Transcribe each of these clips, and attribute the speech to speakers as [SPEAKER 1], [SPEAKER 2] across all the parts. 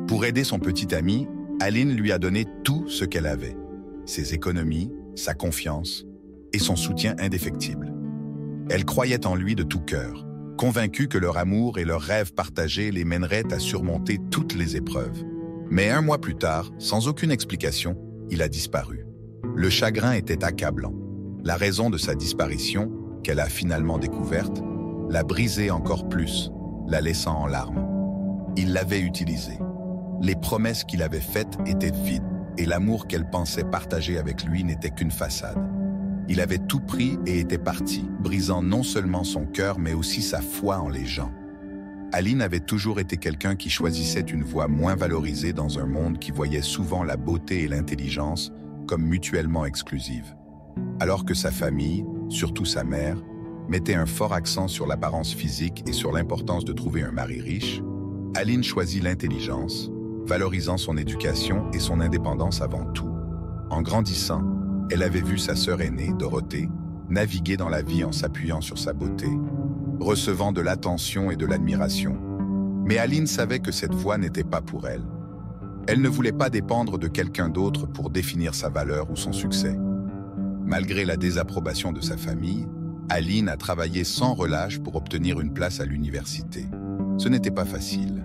[SPEAKER 1] Pour aider son petit ami, Aline lui a donné tout ce qu'elle avait. Ses économies, sa confiance et son soutien indéfectible. Elle croyait en lui de tout cœur, convaincue que leur amour et leurs rêves partagés les mèneraient à surmonter toutes les épreuves. Mais un mois plus tard, sans aucune explication, il a disparu. Le chagrin était accablant. La raison de sa disparition, qu'elle a finalement découverte, l'a brisé encore plus, la laissant en larmes. Il l'avait utilisée. Les promesses qu'il avait faites étaient vides, et l'amour qu'elle pensait partager avec lui n'était qu'une façade. Il avait tout pris et était parti, brisant non seulement son cœur, mais aussi sa foi en les gens. Aline avait toujours été quelqu'un qui choisissait une voie moins valorisée dans un monde qui voyait souvent la beauté et l'intelligence comme mutuellement exclusives. Alors que sa famille, surtout sa mère, mettait un fort accent sur l'apparence physique et sur l'importance de trouver un mari riche, Aline choisit l'intelligence, valorisant son éducation et son indépendance avant tout. En grandissant, elle avait vu sa sœur aînée, Dorothée, naviguer dans la vie en s'appuyant sur sa beauté, recevant de l'attention et de l'admiration. Mais Aline savait que cette voie n'était pas pour elle. Elle ne voulait pas dépendre de quelqu'un d'autre pour définir sa valeur ou son succès. Malgré la désapprobation de sa famille, Aline a travaillé sans relâche pour obtenir une place à l'université. Ce n'était pas facile.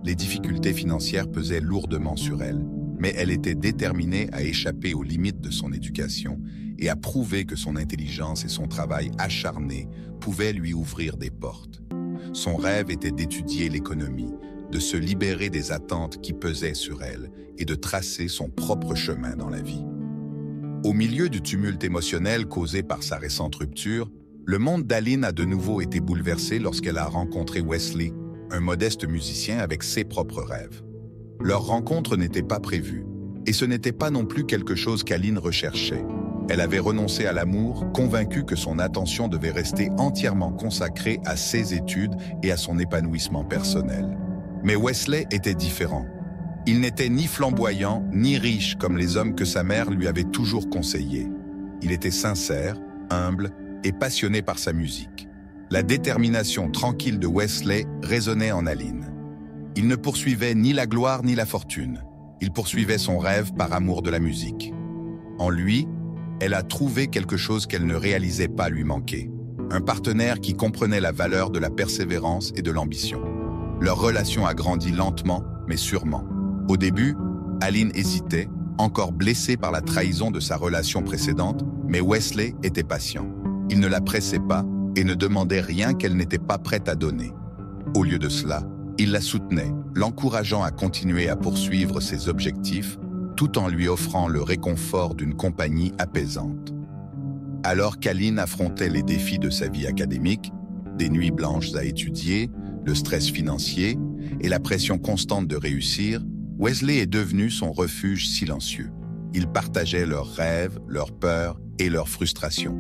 [SPEAKER 1] Les difficultés financières pesaient lourdement sur elle, mais elle était déterminée à échapper aux limites de son éducation et à prouver que son intelligence et son travail acharné pouvaient lui ouvrir des portes. Son rêve était d'étudier l'économie, de se libérer des attentes qui pesaient sur elle et de tracer son propre chemin dans la vie. Au milieu du tumulte émotionnel causé par sa récente rupture, le monde d'Aline a de nouveau été bouleversé lorsqu'elle a rencontré Wesley, un modeste musicien avec ses propres rêves. Leur rencontre n'était pas prévue, et ce n'était pas non plus quelque chose qu'Aline recherchait. Elle avait renoncé à l'amour, convaincue que son attention devait rester entièrement consacrée à ses études et à son épanouissement personnel. Mais Wesley était différent. Il n'était ni flamboyant, ni riche comme les hommes que sa mère lui avait toujours conseillés. Il était sincère, humble et passionné par sa musique. La détermination tranquille de Wesley résonnait en Aline. Il ne poursuivait ni la gloire ni la fortune. Il poursuivait son rêve par amour de la musique. En lui, elle a trouvé quelque chose qu'elle ne réalisait pas lui manquer. Un partenaire qui comprenait la valeur de la persévérance et de l'ambition. Leur relation a grandi lentement, mais sûrement. Au début, Aline hésitait, encore blessée par la trahison de sa relation précédente, mais Wesley était patient. Il ne la pressait pas et ne demandait rien qu'elle n'était pas prête à donner. Au lieu de cela, il la soutenait, l'encourageant à continuer à poursuivre ses objectifs, tout en lui offrant le réconfort d'une compagnie apaisante. Alors qu'Aline affrontait les défis de sa vie académique, des nuits blanches à étudier, le stress financier et la pression constante de réussir, Wesley est devenu son refuge silencieux. Ils partageaient leurs rêves, leurs peurs et leurs frustrations.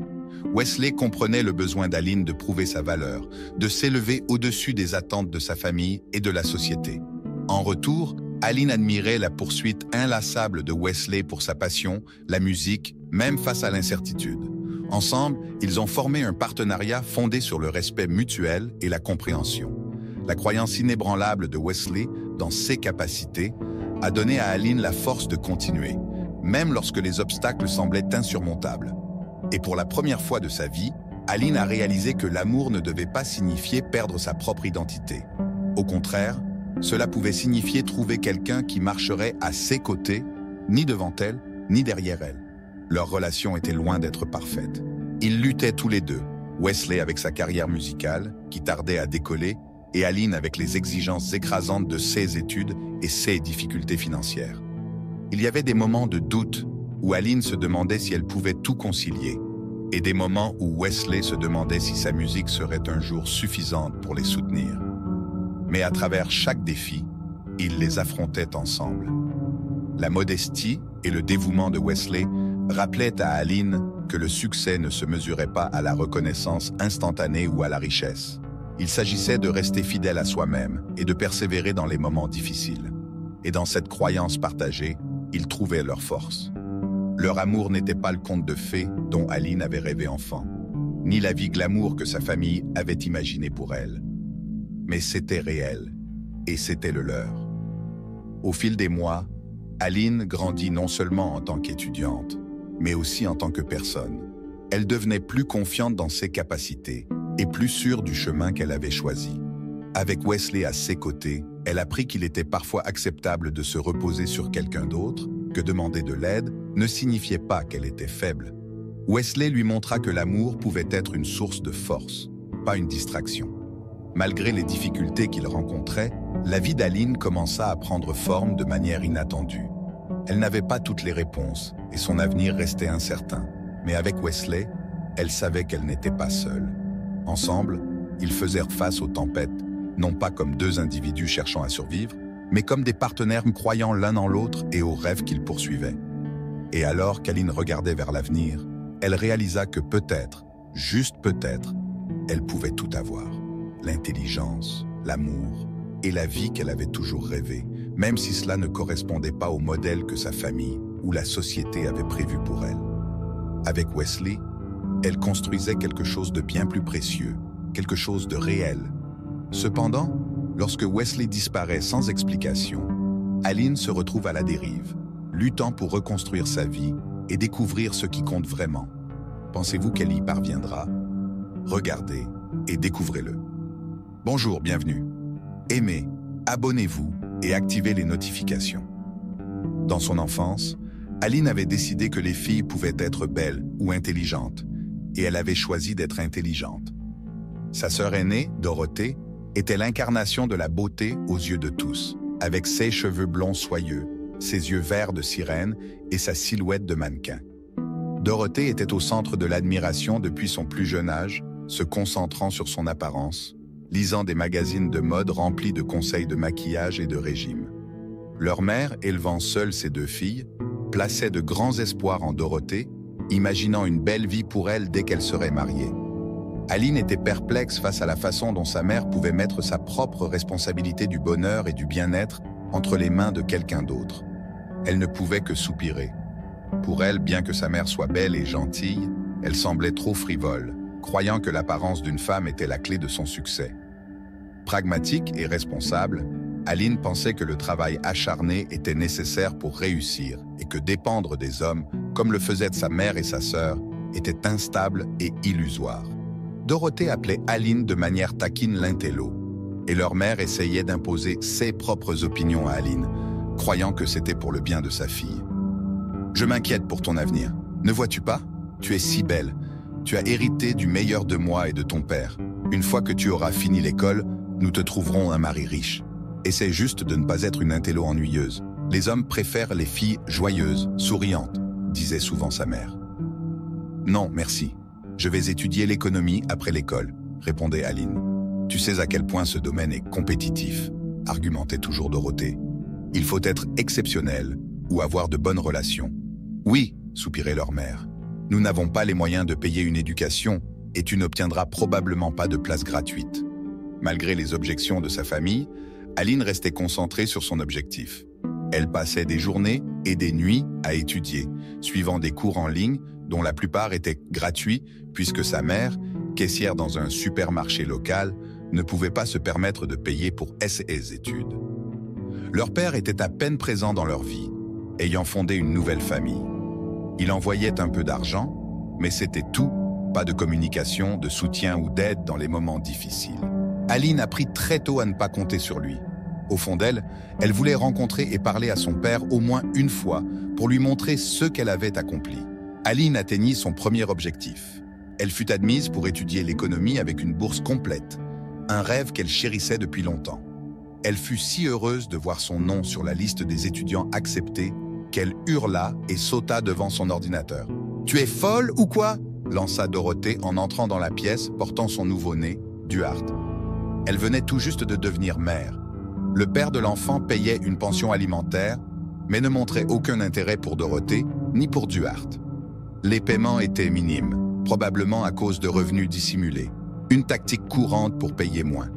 [SPEAKER 1] Wesley comprenait le besoin d'Aline de prouver sa valeur, de s'élever au-dessus des attentes de sa famille et de la société. En retour, Aline admirait la poursuite inlassable de Wesley pour sa passion, la musique, même face à l'incertitude. Ensemble, ils ont formé un partenariat fondé sur le respect mutuel et la compréhension. La croyance inébranlable de Wesley dans ses capacités a donné à Aline la force de continuer, même lorsque les obstacles semblaient insurmontables. Et pour la première fois de sa vie, Aline a réalisé que l'amour ne devait pas signifier perdre sa propre identité. Au contraire, cela pouvait signifier trouver quelqu'un qui marcherait à ses côtés, ni devant elle, ni derrière elle. Leur relation était loin d'être parfaite. Ils luttaient tous les deux, Wesley avec sa carrière musicale, qui tardait à décoller, et Aline avec les exigences écrasantes de ses études et ses difficultés financières. Il y avait des moments de doute où Aline se demandait si elle pouvait tout concilier, et des moments où Wesley se demandait si sa musique serait un jour suffisante pour les soutenir. Mais à travers chaque défi, ils les affrontaient ensemble. La modestie et le dévouement de Wesley rappelaient à Aline que le succès ne se mesurait pas à la reconnaissance instantanée ou à la richesse. Il s'agissait de rester fidèle à soi-même et de persévérer dans les moments difficiles. Et dans cette croyance partagée, ils trouvaient leur force. Leur amour n'était pas le conte de fées dont Aline avait rêvé enfant, ni la vie glamour que sa famille avait imaginée pour elle. Mais c'était réel, et c'était le leur. Au fil des mois, Aline grandit non seulement en tant qu'étudiante, mais aussi en tant que personne. Elle devenait plus confiante dans ses capacités et plus sûre du chemin qu'elle avait choisi. Avec Wesley à ses côtés, elle apprit qu'il était parfois acceptable de se reposer sur quelqu'un d'autre, que demander de l'aide ne signifiait pas qu'elle était faible. Wesley lui montra que l'amour pouvait être une source de force, pas une distraction. Malgré les difficultés qu'il rencontrait, la vie d'Aline commença à prendre forme de manière inattendue. Elle n'avait pas toutes les réponses et son avenir restait incertain. Mais avec Wesley, elle savait qu'elle n'était pas seule. Ensemble, ils faisèrent face aux tempêtes, non pas comme deux individus cherchant à survivre, mais comme des partenaires croyant l'un en l'autre et aux rêves qu'ils poursuivaient. Et alors qu'Aline regardait vers l'avenir, elle réalisa que peut-être, juste peut-être, elle pouvait tout avoir. L'intelligence, l'amour et la vie qu'elle avait toujours rêvé, même si cela ne correspondait pas au modèle que sa famille ou la société avait prévu pour elle. Avec Wesley, elle construisait quelque chose de bien plus précieux, quelque chose de réel. Cependant, lorsque Wesley disparaît sans explication, Aline se retrouve à la dérive, luttant pour reconstruire sa vie et découvrir ce qui compte vraiment. Pensez-vous qu'elle y parviendra? Regardez et découvrez-le. Bonjour, bienvenue. Aimez, abonnez-vous et activez les notifications. Dans son enfance, Aline avait décidé que les filles pouvaient être belles ou intelligentes, et elle avait choisi d'être intelligente. Sa sœur aînée, Dorothée, était l'incarnation de la beauté aux yeux de tous, avec ses cheveux blonds soyeux, ses yeux verts de sirène et sa silhouette de mannequin. Dorothée était au centre de l'admiration depuis son plus jeune âge, se concentrant sur son apparence, lisant des magazines de mode remplis de conseils de maquillage et de régime. Leur mère, élevant seule ses deux filles, plaçait de grands espoirs en Dorothée, imaginant une belle vie pour elle dès qu'elle serait mariée. Aline était perplexe face à la façon dont sa mère pouvait mettre sa propre responsabilité du bonheur et du bien-être entre les mains de quelqu'un d'autre. Elle ne pouvait que soupirer. Pour elle, bien que sa mère soit belle et gentille, elle semblait trop frivole, croyant que l'apparence d'une femme était la clé de son succès. Pragmatique et responsable, Aline pensait que le travail acharné était nécessaire pour réussir et que dépendre des hommes, comme le faisaient sa mère et sa sœur, était instable et illusoire. Dorothée appelait Aline de manière taquine l'intello, et leur mère essayait d'imposer ses propres opinions à Aline, croyant que c'était pour le bien de sa fille. « Je m'inquiète pour ton avenir. Ne vois-tu pas? Tu es si belle. Tu as hérité du meilleur de moi et de ton père. Une fois que tu auras fini l'école, nous te trouverons un mari riche. Essaie juste de ne pas être une intello ennuyeuse. Les hommes préfèrent les filles joyeuses, souriantes, disait souvent sa mère. « Non, merci. Je vais étudier l'économie après l'école, répondait Aline. Tu sais à quel point ce domaine est compétitif, argumentait toujours Dorothée. Il faut être exceptionnel ou avoir de bonnes relations. Oui, soupirait leur mère. Nous n'avons pas les moyens de payer une éducation et tu n'obtiendras probablement pas de place gratuite. Malgré les objections de sa famille, Aline restait concentrée sur son objectif. Elle passait des journées et des nuits à étudier, suivant des cours en ligne dont la plupart étaient gratuits puisque sa mère, caissière dans un supermarché local, ne pouvait pas se permettre de payer pour ses études. Leur père était à peine présent dans leur vie, ayant fondé une nouvelle famille. Il envoyait un peu d'argent, mais c'était tout, pas de communication, de soutien ou d'aide dans les moments difficiles. Aline apprit très tôt à ne pas compter sur lui. Au fond d'elle, elle voulait rencontrer et parler à son père au moins une fois pour lui montrer ce qu'elle avait accompli. Aline atteignit son premier objectif. Elle fut admise pour étudier l'économie avec une bourse complète, un rêve qu'elle chérissait depuis longtemps. Elle fut si heureuse de voir son nom sur la liste des étudiants acceptés qu'elle hurla et sauta devant son ordinateur. « Tu es folle ou quoi ?» lança Dorothée en entrant dans la pièce portant son nouveau-né, Duarte. Elle venait tout juste de devenir mère. Le père de l'enfant payait une pension alimentaire, mais ne montrait aucun intérêt pour Dorothée ni pour Duarte. Les paiements étaient minimes, probablement à cause de revenus dissimulés, une tactique courante pour payer moins.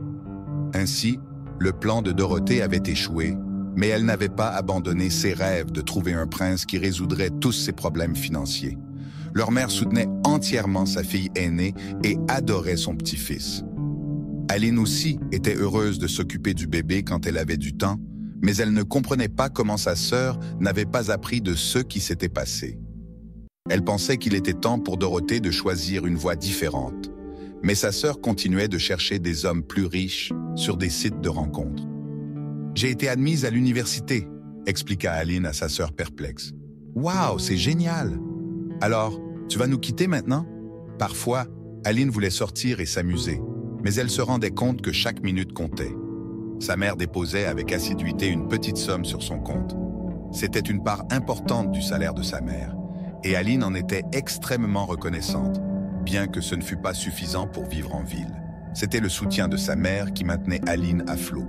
[SPEAKER 1] Ainsi, le plan de Dorothée avait échoué, mais elle n'avait pas abandonné ses rêves de trouver un prince qui résoudrait tous ses problèmes financiers. Leur mère soutenait entièrement sa fille aînée et adorait son petit-fils. Aline aussi était heureuse de s'occuper du bébé quand elle avait du temps, mais elle ne comprenait pas comment sa sœur n'avait pas appris de ce qui s'était passé. Elle pensait qu'il était temps pour Dorothée de choisir une voie différente, mais sa sœur continuait de chercher des hommes plus riches sur des sites de rencontres. « J'ai été admise à l'université », expliqua Aline à sa sœur perplexe. « Waouh, c'est génial! Alors, tu vas nous quitter maintenant ?» Parfois, Aline voulait sortir et s'amuser, mais elle se rendait compte que chaque minute comptait. Sa mère déposait avec assiduité une petite somme sur son compte. C'était une part importante du salaire de sa mère, et Aline en était extrêmement reconnaissante, bien que ce ne fût pas suffisant pour vivre en ville. C'était le soutien de sa mère qui maintenait Aline à flot.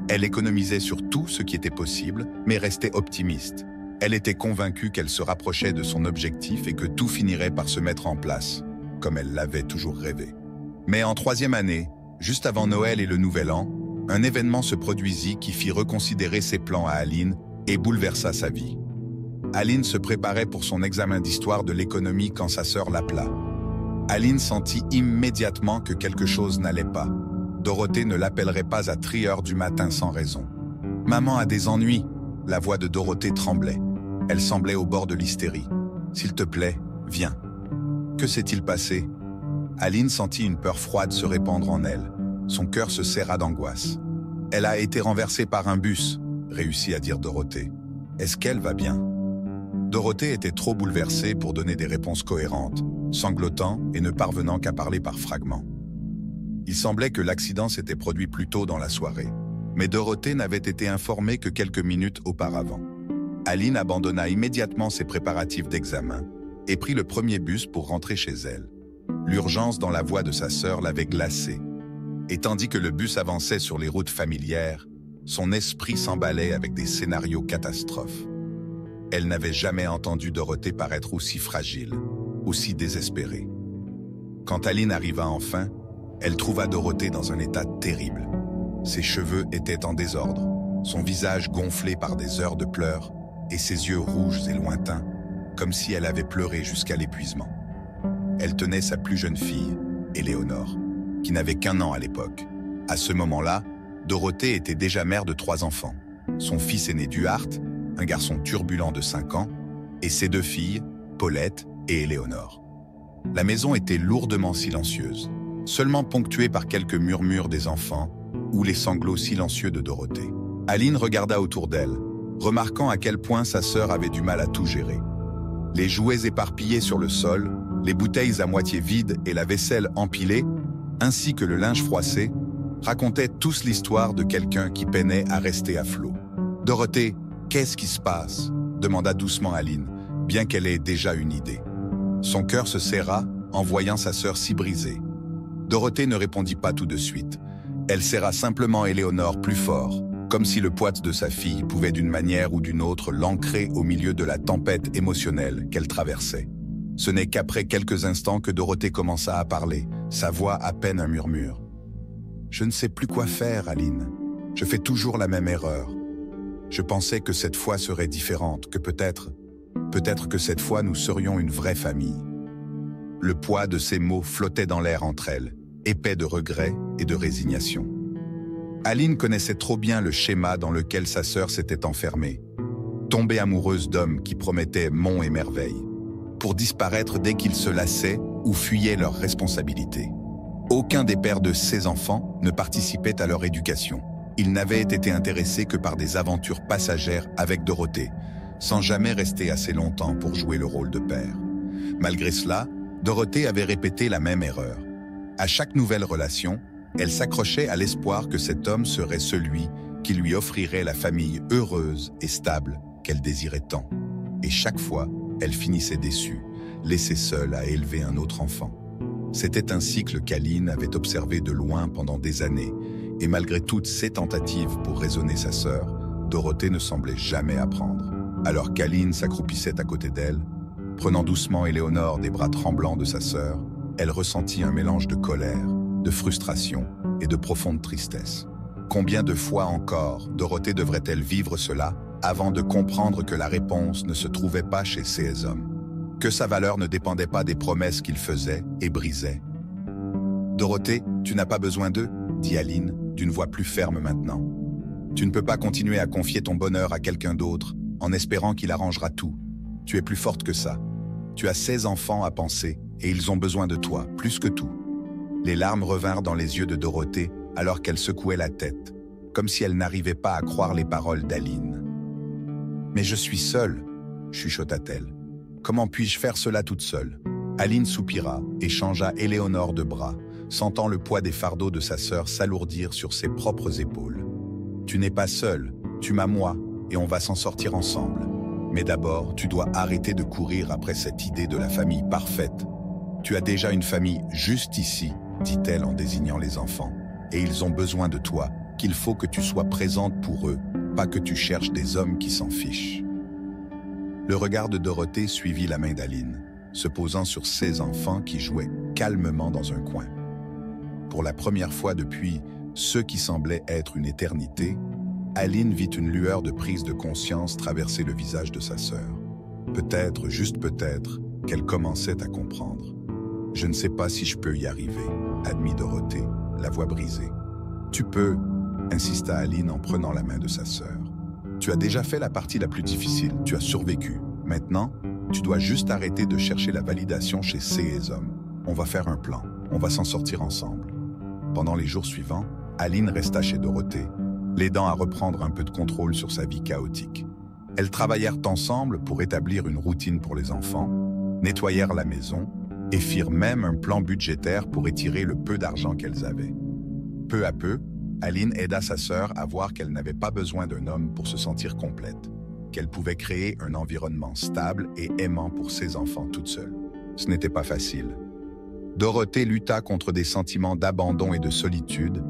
[SPEAKER 1] Elle économisait sur tout ce qui était possible, mais restait optimiste. Elle était convaincue qu'elle se rapprochait de son objectif et que tout finirait par se mettre en place, comme elle l'avait toujours rêvé. Mais en 3e année, juste avant Noël et le Nouvel An, un événement se produisit qui fit reconsidérer ses plans à Aline et bouleversa sa vie. Aline se préparait pour son examen d'histoire de l'économie quand sa sœur l'appela. Aline sentit immédiatement que quelque chose n'allait pas. Dorothée ne l'appellerait pas à 3h du matin sans raison. « Maman a des ennuis !» La voix de Dorothée tremblait. Elle semblait au bord de l'hystérie. « S'il te plaît, viens. » Que s'est-il passé? Aline sentit une peur froide se répandre en elle. Son cœur se serra d'angoisse. « Elle a été renversée par un bus », réussit à dire Dorothée. « Est-ce qu'elle va bien ?» Dorothée était trop bouleversée pour donner des réponses cohérentes, sanglotant et ne parvenant qu'à parler par fragments. Il semblait que l'accident s'était produit plus tôt dans la soirée, mais Dorothée n'avait été informée que quelques minutes auparavant. Aline abandonna immédiatement ses préparatifs d'examen et prit le premier bus pour rentrer chez elle. L'urgence dans la voix de sa sœur l'avait glacée, et tandis que le bus avançait sur les routes familières, son esprit s'emballait avec des scénarios catastrophes. Elle n'avait jamais entendu Dorothée paraître aussi fragile, aussi désespérée. Quand Aline arriva enfin, elle trouva Dorothée dans un état terrible. Ses cheveux étaient en désordre, son visage gonflé par des heures de pleurs et ses yeux rouges et lointains, comme si elle avait pleuré jusqu'à l'épuisement. Elle tenait sa plus jeune fille, Éléonore, qui n'avait qu'1 an à l'époque. À ce moment-là, Dorothée était déjà mère de 3 enfants. Son fils aîné Duhart, un garçon turbulent de 5 ans, et ses 2 filles, Paulette et Éléonore. La maison était lourdement silencieuse, seulement ponctuée par quelques murmures des enfants ou les sanglots silencieux de Dorothée. Aline regarda autour d'elle, remarquant à quel point sa sœur avait du mal à tout gérer. Les jouets éparpillés sur le sol, les bouteilles à moitié vides et la vaisselle empilée, ainsi que le linge froissé, racontaient tous l'histoire de quelqu'un qui peinait à rester à flot. « Dorothée, qu'est-ce qui se passe ?» demanda doucement Aline, bien qu'elle ait déjà une idée. Son cœur se serra en voyant sa sœur si brisée. Dorothée ne répondit pas tout de suite. Elle serra simplement Éléonore plus fort, comme si le poids de sa fille pouvait d'une manière ou d'une autre l'ancrer au milieu de la tempête émotionnelle qu'elle traversait. Ce n'est qu'après quelques instants que Dorothée commença à parler, sa voix à peine un murmure. « Je ne sais plus quoi faire, Aline. Je fais toujours la même erreur. Je pensais que cette fois serait différente, que peut-être que cette fois nous serions une vraie famille. » Le poids de ces mots flottait dans l'air entre elles, épais de regrets et de résignation. Aline connaissait trop bien le schéma dans lequel sa sœur s'était enfermée. Tomber amoureuse d'hommes qui promettaient monts et merveilles, pour disparaître dès qu'ils se lassaient ou fuyaient leurs responsabilités. Aucun des pères de ces enfants ne participait à leur éducation. Ils n'avaient été intéressés que par des aventures passagères avec Dorothée, sans jamais rester assez longtemps pour jouer le rôle de père. Malgré cela, Dorothée avait répété la même erreur. À chaque nouvelle relation, elle s'accrochait à l'espoir que cet homme serait celui qui lui offrirait la famille heureuse et stable qu'elle désirait tant. Et chaque fois, elle finissait déçue, laissée seule à élever un autre enfant. C'était un cycle qu'Aline avait observé de loin pendant des années, et malgré toutes ses tentatives pour raisonner sa sœur, Dorothée ne semblait jamais apprendre. Alors qu'Aline s'accroupissait à côté d'elle, prenant doucement Éléonore des bras tremblants de sa sœur, elle ressentit un mélange de colère, de frustration et de profonde tristesse. Combien de fois encore Dorothée devrait-elle vivre cela avant de comprendre que la réponse ne se trouvait pas chez ces hommes, que sa valeur ne dépendait pas des promesses qu'il faisait et brisait. « Dorothée, tu n'as pas besoin d'eux » dit Aline, d'une voix plus ferme maintenant. « Tu ne peux pas continuer à confier ton bonheur à quelqu'un d'autre en espérant qu'il arrangera tout. Tu es plus forte que ça. Tu as 16 enfants à penser et ils ont besoin de toi, plus que tout. Les larmes revinrent dans les yeux de Dorothée alors qu'elle secouait la tête, comme si elle n'arrivait pas à croire les paroles d'Aline. « Mais je suis seule », chuchota-t-elle. « Comment puis-je faire cela toute seule ?» Aline soupira et changea Éléonore de bras, sentant le poids des fardeaux de sa sœur s'alourdir sur ses propres épaules. « Tu n'es pas seule, tu m'as moi, et on va s'en sortir ensemble. Mais d'abord, tu dois arrêter de courir après cette idée de la famille parfaite. Tu as déjà une famille juste ici, dit-elle en désignant les enfants, et ils ont besoin de toi, qu'il faut que tu sois présente pour eux, pas que tu cherches des hommes qui s'en fichent. » Le regard de Dorothée suivit la main d'Aline, se posant sur ses enfants qui jouaient calmement dans un coin. Pour la première fois depuis ce qui semblait être une éternité, Aline vit une lueur de prise de conscience traverser le visage de sa sœur. Peut-être, juste peut-être, qu'elle commençait à comprendre. « Je ne sais pas si je peux y arriver », admit Dorothée, la voix brisée. « Tu peux », insista Aline en prenant la main de sa sœur. « Tu as déjà fait la partie la plus difficile, tu as survécu. Maintenant, tu dois juste arrêter de chercher la validation chez ces hommes. On va faire un plan, on va s'en sortir ensemble. » Pendant les jours suivants, Aline resta chez Dorothée, l'aidant à reprendre un peu de contrôle sur sa vie chaotique. Elles travaillèrent ensemble pour établir une routine pour les enfants, nettoyèrent la maison et firent même un plan budgétaire pour étirer le peu d'argent qu'elles avaient. Peu à peu, Aline aida sa sœur à voir qu'elle n'avait pas besoin d'un homme pour se sentir complète, qu'elle pouvait créer un environnement stable et aimant pour ses enfants toute seule. Ce n'était pas facile. Dorothée lutta contre des sentiments d'abandon et de solitude,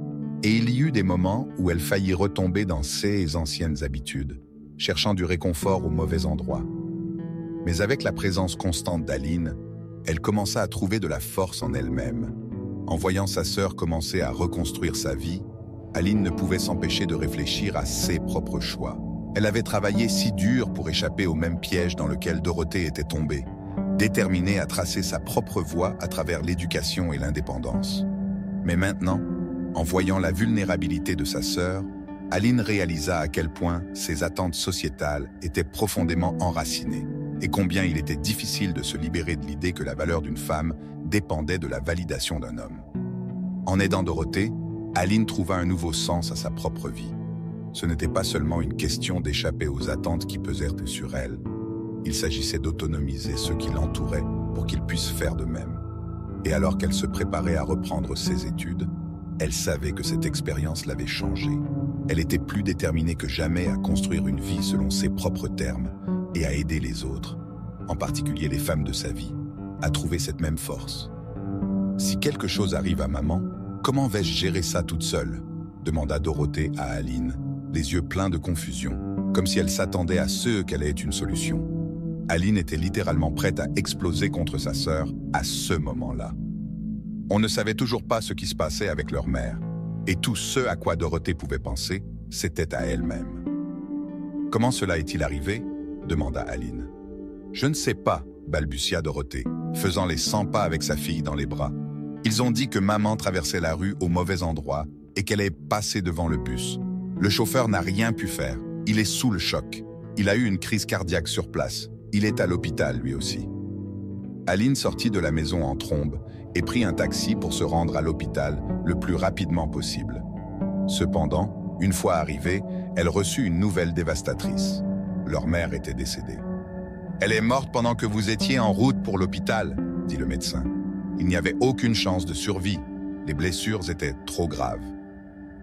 [SPEAKER 1] et il y eut des moments où elle faillit retomber dans ses anciennes habitudes, cherchant du réconfort au mauvais endroit. Mais avec la présence constante d'Aline, elle commença à trouver de la force en elle-même. En voyant sa sœur commencer à reconstruire sa vie, Aline ne pouvait s'empêcher de réfléchir à ses propres choix. Elle avait travaillé si dur pour échapper au même piège dans lequel Dorothée était tombée, déterminée à tracer sa propre voie à travers l'éducation et l'indépendance. Mais maintenant, en voyant la vulnérabilité de sa sœur, Aline réalisa à quel point ses attentes sociétales étaient profondément enracinées et combien il était difficile de se libérer de l'idée que la valeur d'une femme dépendait de la validation d'un homme. En aidant Dorothée, Aline trouva un nouveau sens à sa propre vie. Ce n'était pas seulement une question d'échapper aux attentes qui pesèrent sur elle. Il s'agissait d'autonomiser ceux qui l'entouraient pour qu'ils puissent faire de même. Et alors qu'elle se préparait à reprendre ses études, elle savait que cette expérience l'avait changée. Elle était plus déterminée que jamais à construire une vie selon ses propres termes et à aider les autres, en particulier les femmes de sa vie, à trouver cette même force. « Si quelque chose arrive à maman, comment vais-je gérer ça toute seule ?» demanda Dorothée à Aline, les yeux pleins de confusion, comme si elle s'attendait à ce qu'elle ait une solution. Aline était littéralement prête à exploser contre sa sœur à ce moment-là. On ne savait toujours pas ce qui se passait avec leur mère, et tout ce à quoi Dorothée pouvait penser, c'était à elle-même. « Comment cela est-il arrivé ?» demanda Aline. « Je ne sais pas », balbutia Dorothée, faisant les 100 pas avec sa fille dans les bras. « Ils ont dit que maman traversait la rue au mauvais endroit et qu'elle est passée devant le bus. Le chauffeur n'a rien pu faire, il est sous le choc. Il a eu une crise cardiaque sur place, il est à l'hôpital lui aussi. » Aline sortit de la maison en trombe et prit un taxi pour se rendre à l'hôpital le plus rapidement possible. Cependant, une fois arrivée, elle reçut une nouvelle dévastatrice. Leur mère était décédée. « Elle est morte pendant que vous étiez en route pour l'hôpital », dit le médecin. Il n'y avait aucune chance de survie. Les blessures étaient trop graves.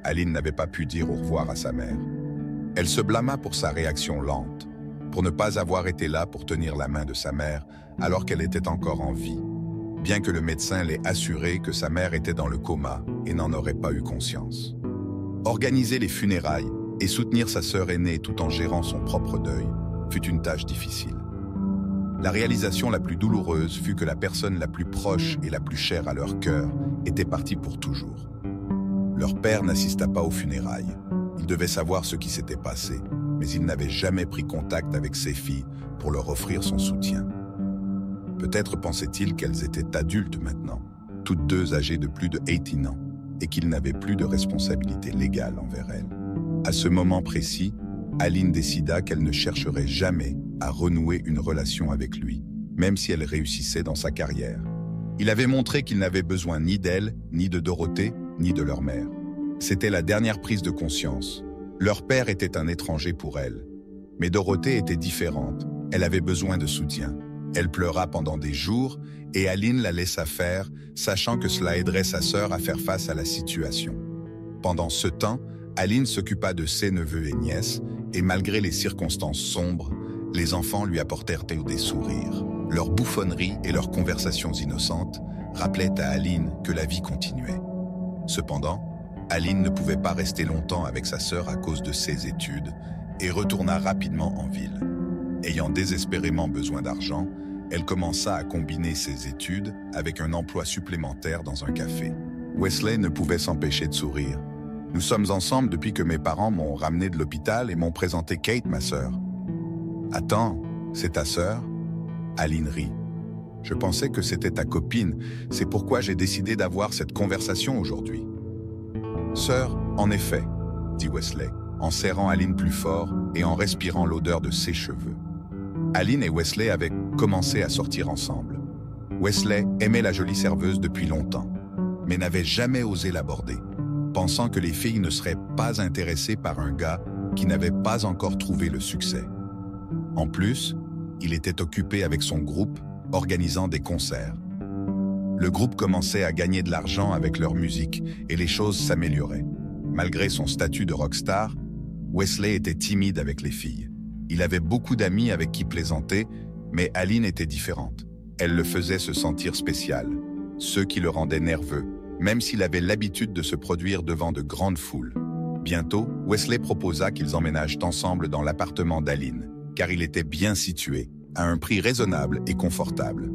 [SPEAKER 1] Aline n'avait pas pu dire au revoir à sa mère. Elle se blâma pour sa réaction lente, pour ne pas avoir été là pour tenir la main de sa mère alors qu'elle était encore en vie, bien que le médecin l'ait assuré que sa mère était dans le coma et n'en aurait pas eu conscience. Organiser les funérailles et soutenir sa sœur aînée tout en gérant son propre deuil fut une tâche difficile. La réalisation la plus douloureuse fut que la personne la plus proche et la plus chère à leur cœur était partie pour toujours. Leur père n'assista pas aux funérailles. Il devait savoir ce qui s'était passé, mais il n'avait jamais pris contact avec ses filles pour leur offrir son soutien. Peut-être pensait-il qu'elles étaient adultes maintenant, toutes deux âgées de plus de 18 ans, et qu'il n'avait plus de responsabilité légale envers elles. À ce moment précis, Aline décida qu'elle ne chercherait jamais à renouer une relation avec lui, même si elle réussissait dans sa carrière. Il avait montré qu'il n'avait besoin ni d'elle, ni de Dorothée, ni de leur mère. C'était la dernière prise de conscience. Leur père était un étranger pour elle. Mais Dorothée était différente. Elle avait besoin de soutien. Elle pleura pendant des jours et Aline la laissa faire, sachant que cela aiderait sa sœur à faire face à la situation. Pendant ce temps, Aline s'occupa de ses neveux et nièces et malgré les circonstances sombres, les enfants lui apportèrent des sourires. Leurs bouffonneries et leurs conversations innocentes rappelaient à Aline que la vie continuait. Cependant, Aline ne pouvait pas rester longtemps avec sa sœur à cause de ses études et retourna rapidement en ville. Ayant désespérément besoin d'argent, elle commença à combiner ses études avec un emploi supplémentaire dans un café. Wesley ne pouvait s'empêcher de sourire. « Nous sommes ensemble depuis que mes parents m'ont ramené de l'hôpital et m'ont présenté Kate, ma sœur. »« Attends, c'est ta sœur ?» Aline rit. « Je pensais que c'était ta copine, c'est pourquoi j'ai décidé d'avoir cette conversation aujourd'hui. »« Sœur, en effet, » dit Wesley, en serrant Aline plus fort et en respirant l'odeur de ses cheveux. Aline et Wesley avaient commencé à sortir ensemble. Wesley aimait la jolie serveuse depuis longtemps, mais n'avait jamais osé l'aborder, pensant que les filles ne seraient pas intéressées par un gars qui n'avait pas encore trouvé le succès. En plus, il était occupé avec son groupe, organisant des concerts. Le groupe commençait à gagner de l'argent avec leur musique et les choses s'amélioraient. Malgré son statut de rockstar, Wesley était timide avec les filles. Il avait beaucoup d'amis avec qui plaisanter, mais Aline était différente. Elle le faisait se sentir spécial, ce qui le rendait nerveux, même s'il avait l'habitude de se produire devant de grandes foules. Bientôt, Wesley proposa qu'ils emménagent ensemble dans l'appartement d'Aline, car il était bien situé, à un prix raisonnable et confortable.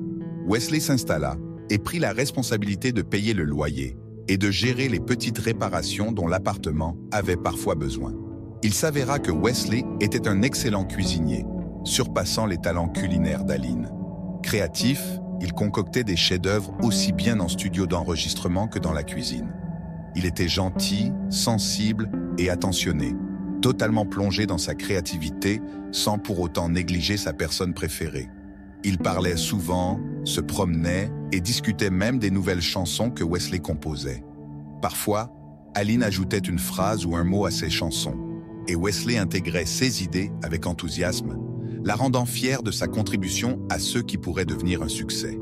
[SPEAKER 1] Wesley s'installa et prit la responsabilité de payer le loyer et de gérer les petites réparations dont l'appartement avait parfois besoin. Il s'avéra que Wesley était un excellent cuisinier, surpassant les talents culinaires d'Aline. Créatif, il concoctait des chefs-d'œuvre aussi bien en studio d'enregistrement que dans la cuisine. Il était gentil, sensible et attentionné, totalement plongé dans sa créativité sans pour autant négliger sa personne préférée. Il parlait souvent, se promenait et discutait même des nouvelles chansons que Wesley composait. Parfois, Aline ajoutait une phrase ou un mot à ses chansons, et Wesley intégrait ses idées avec enthousiasme, la rendant fière de sa contribution à ceux qui pourraient devenir un succès.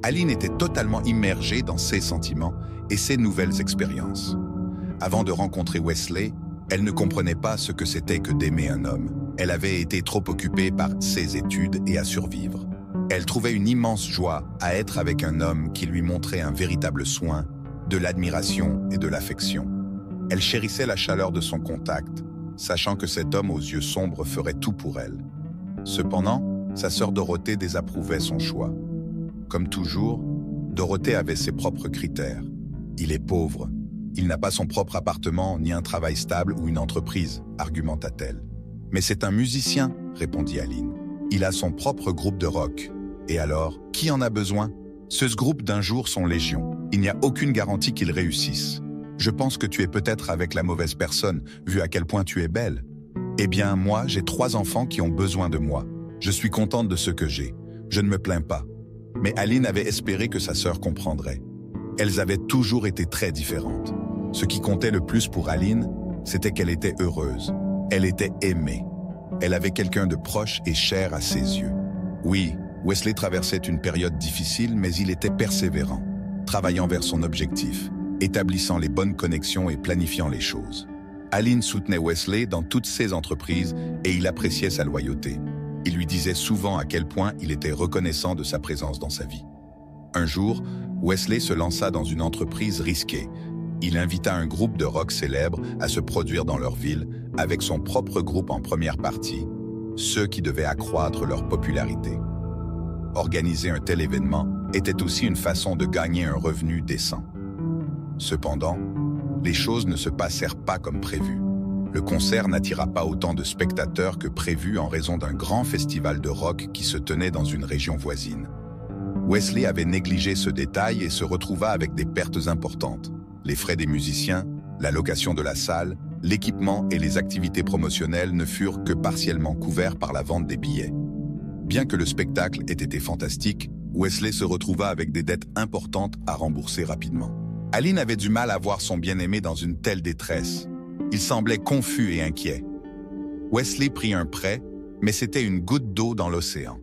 [SPEAKER 1] Aline était totalement immergée dans ses sentiments et ses nouvelles expériences. Avant de rencontrer Wesley, elle ne comprenait pas ce que c'était que d'aimer un homme. Elle avait été trop occupée par ses études et à survivre. Elle trouvait une immense joie à être avec un homme qui lui montrait un véritable soin, de l'admiration et de l'affection. Elle chérissait la chaleur de son contact, sachant que cet homme aux yeux sombres ferait tout pour elle. Cependant, sa sœur Dorothée désapprouvait son choix. Comme toujours, Dorothée avait ses propres critères. Il est pauvre. Il n'a pas son propre appartement, ni un travail stable ou une entreprise, argumenta-t-elle. Mais c'est un musicien, répondit Aline. Il a son propre groupe de rock. Et alors, qui en a besoin? Ce groupe d'un jour sont légion. Il n'y a aucune garantie qu'il réussisse. Je pense que tu es peut-être avec la mauvaise personne, vu à quel point tu es belle. Eh bien, moi, j'ai 3 enfants qui ont besoin de moi. Je suis contente de ce que j'ai. Je ne me plains pas. Mais Aline avait espéré que sa sœur comprendrait. Elles avaient toujours été très différentes. Ce qui comptait le plus pour Aline, c'était qu'elle était heureuse. Elle était aimée. Elle avait quelqu'un de proche et cher à ses yeux. Oui, Wesley traversait une période difficile, mais il était persévérant, travaillant vers son objectif, établissant les bonnes connexions et planifiant les choses. Aline soutenait Wesley dans toutes ses entreprises et il appréciait sa loyauté. Il lui disait souvent à quel point il était reconnaissant de sa présence dans sa vie. Un jour, Wesley se lança dans une entreprise risquée. Il invita un groupe de rock célèbre à se produire dans leur ville avec son propre groupe en première partie, ceux qui devaient accroître leur popularité. Organiser un tel événement était aussi une façon de gagner un revenu décent. Cependant, les choses ne se passèrent pas comme prévu. Le concert n'attira pas autant de spectateurs que prévu en raison d'un grand festival de rock qui se tenait dans une région voisine. Wesley avait négligé ce détail et se retrouva avec des pertes importantes. Les frais des musiciens, la location de la salle, l'équipement et les activités promotionnelles ne furent que partiellement couverts par la vente des billets. Bien que le spectacle ait été fantastique, Wesley se retrouva avec des dettes importantes à rembourser rapidement. Aline avait du mal à voir son bien-aimé dans une telle détresse. Il semblait confus et inquiet. Wesley prit un prêt, mais c'était une goutte d'eau dans l'océan.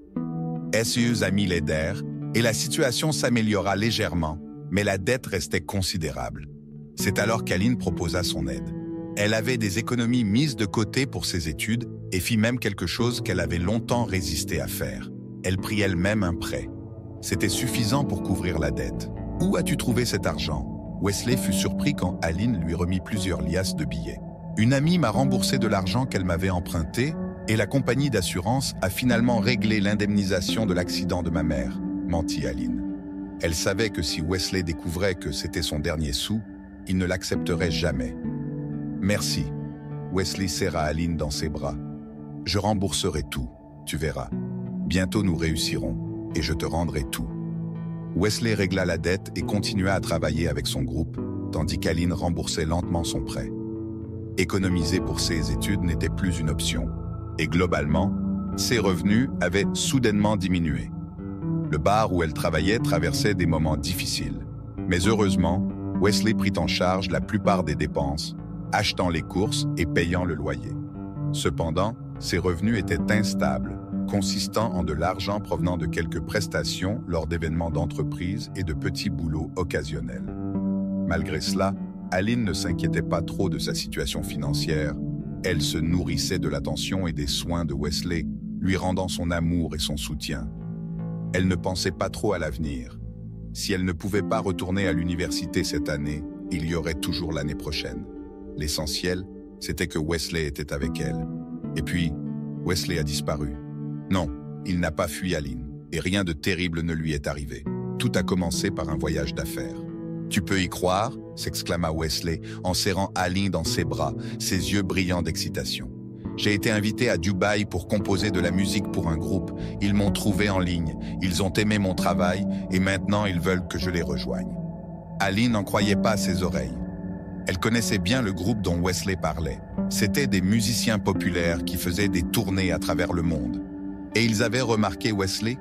[SPEAKER 1] Ses amis l'aidèrent et la situation s'améliora légèrement, mais la dette restait considérable. C'est alors qu'Aline proposa son aide. Elle avait des économies mises de côté pour ses études et fit même quelque chose qu'elle avait longtemps résisté à faire. Elle prit elle-même un prêt. C'était suffisant pour couvrir la dette. Où as-tu trouvé cet argent? Wesley fut surpris quand Aline lui remit plusieurs liasses de billets. Une amie m'a remboursé de l'argent qu'elle m'avait emprunté et la compagnie d'assurance a finalement réglé l'indemnisation de l'accident de ma mère, mentit Aline. Elle savait que si Wesley découvrait que c'était son dernier sou, il ne l'accepterait jamais. Merci. Wesley serra Aline dans ses bras. Je rembourserai tout, tu verras. Bientôt nous réussirons et je te rendrai tout. Wesley régla la dette et continua à travailler avec son groupe, tandis qu'Aline remboursait lentement son prêt. Économiser pour ses études n'était plus une option, et globalement, ses revenus avaient soudainement diminué. Le bar où elle travaillait traversait des moments difficiles, mais heureusement, Wesley prit en charge la plupart des dépenses, achetant les courses et payant le loyer. Cependant, ses revenus étaient instables, consistant en de l'argent provenant de quelques prestations lors d'événements d'entreprise et de petits boulots occasionnels. Malgré cela, Aline ne s'inquiétait pas trop de sa situation financière. Elle se nourrissait de l'attention et des soins de Wesley, lui rendant son amour et son soutien. Elle ne pensait pas trop à l'avenir. Si elle ne pouvait pas retourner à l'université cette année, il y aurait toujours l'année prochaine. L'essentiel, c'était que Wesley était avec elle. Et puis, Wesley a disparu. Non, il n'a pas fui Aline, et rien de terrible ne lui est arrivé. Tout a commencé par un voyage d'affaires. Tu peux y croire, s'exclama Wesley en serrant Aline dans ses bras, ses yeux brillants d'excitation. J'ai été invité à Dubaï pour composer de la musique pour un groupe. Ils m'ont trouvé en ligne, ils ont aimé mon travail et maintenant ils veulent que je les rejoigne. Aline n'en croyait pas à ses oreilles. Elle connaissait bien le groupe dont Wesley parlait. C'étaient des musiciens populaires qui faisaient des tournées à travers le monde. Et ils avaient remarqué Wesley.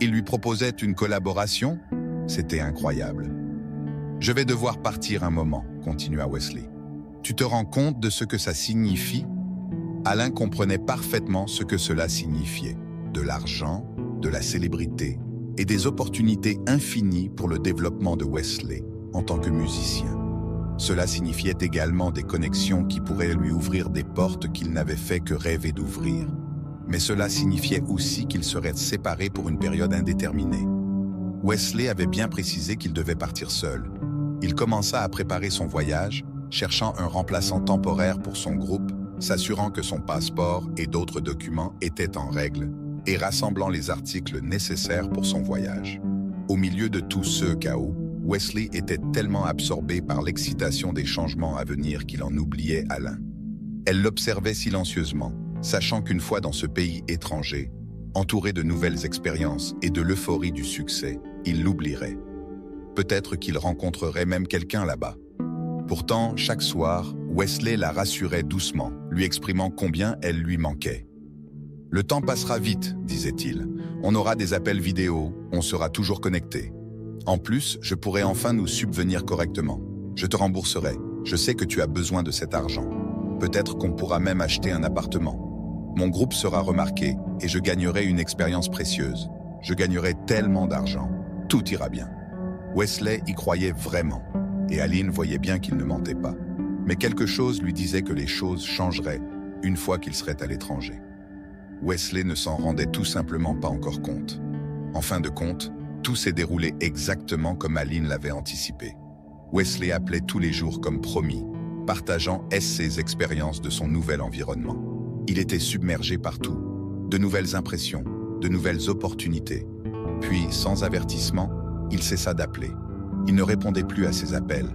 [SPEAKER 1] Ils lui proposaient une collaboration. C'était incroyable. Je vais devoir partir un moment, continua Wesley. Tu te rends compte de ce que ça signifie? Alain comprenait parfaitement ce que cela signifiait. De l'argent, de la célébrité et des opportunités infinies pour le développement de Wesley en tant que musicien. Cela signifiait également des connexions qui pourraient lui ouvrir des portes qu'il n'avait fait que rêver d'ouvrir. Mais cela signifiait aussi qu'il serait séparé pour une période indéterminée. Wesley avait bien précisé qu'il devait partir seul. Il commença à préparer son voyage, cherchant un remplaçant temporaire pour son groupe, s'assurant que son passeport et d'autres documents étaient en règle, et rassemblant les articles nécessaires pour son voyage. Au milieu de tout ce chaos, Wesley était tellement absorbé par l'excitation des changements à venir qu'il en oubliait Alain. Elle l'observait silencieusement, sachant qu'une fois dans ce pays étranger, entouré de nouvelles expériences et de l'euphorie du succès, il l'oublierait. Peut-être qu'il rencontrerait même quelqu'un là-bas. Pourtant, chaque soir, Wesley la rassurait doucement, lui exprimant combien elle lui manquait. « Le temps passera vite, disait-il. On aura des appels vidéo, on sera toujours connectés. En plus, je pourrai enfin nous subvenir correctement. Je te rembourserai. Je sais que tu as besoin de cet argent. Peut-être qu'on pourra même acheter un appartement. Mon groupe sera remarqué et je gagnerai une expérience précieuse. Je gagnerai tellement d'argent. Tout ira bien. » Wesley y croyait vraiment, et Aline voyait bien qu'il ne mentait pas. Mais quelque chose lui disait que les choses changeraient une fois qu'il serait à l'étranger. Wesley ne s'en rendait tout simplement pas encore compte. En fin de compte, tout s'est déroulé exactement comme Aline l'avait anticipé. Wesley appelait tous les jours comme promis, partageant ses expériences de son nouvel environnement. Il était submergé partout, de nouvelles impressions, de nouvelles opportunités. Puis, sans avertissement, il cessa d'appeler. Il ne répondait plus à ses appels,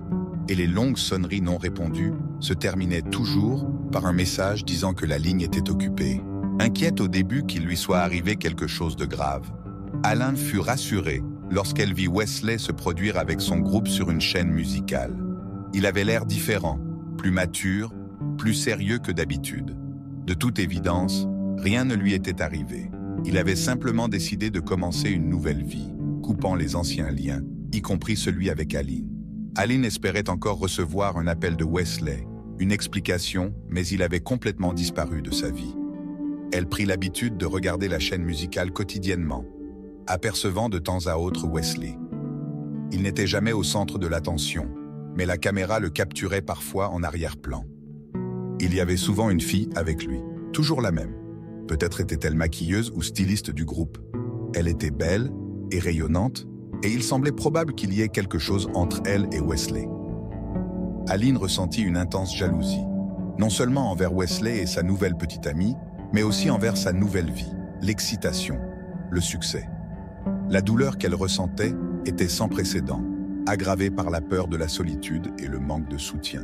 [SPEAKER 1] et les longues sonneries non répondues se terminaient toujours par un message disant que la ligne était occupée. Inquiète au début qu'il lui soit arrivé quelque chose de grave, Alain fut rassurée lorsqu'elle vit Wesley se produire avec son groupe sur une chaîne musicale. Il avait l'air différent, plus mature, plus sérieux que d'habitude. De toute évidence, rien ne lui était arrivé. Il avait simplement décidé de commencer une nouvelle vie, coupant les anciens liens, y compris celui avec Aline. Aline espérait encore recevoir un appel de Wesley, une explication, mais il avait complètement disparu de sa vie. Elle prit l'habitude de regarder la chaîne musicale quotidiennement, apercevant de temps à autre Wesley. Il n'était jamais au centre de l'attention, mais la caméra le capturait parfois en arrière-plan. Il y avait souvent une fille avec lui, toujours la même. Peut-être était-elle maquilleuse ou styliste du groupe. Elle était belle et rayonnante, et il semblait probable qu'il y ait quelque chose entre elle et Wesley. Aline ressentit une intense jalousie, non seulement envers Wesley et sa nouvelle petite amie, mais aussi envers sa nouvelle vie, l'excitation, le succès. La douleur qu'elle ressentait était sans précédent, aggravée par la peur de la solitude et le manque de soutien.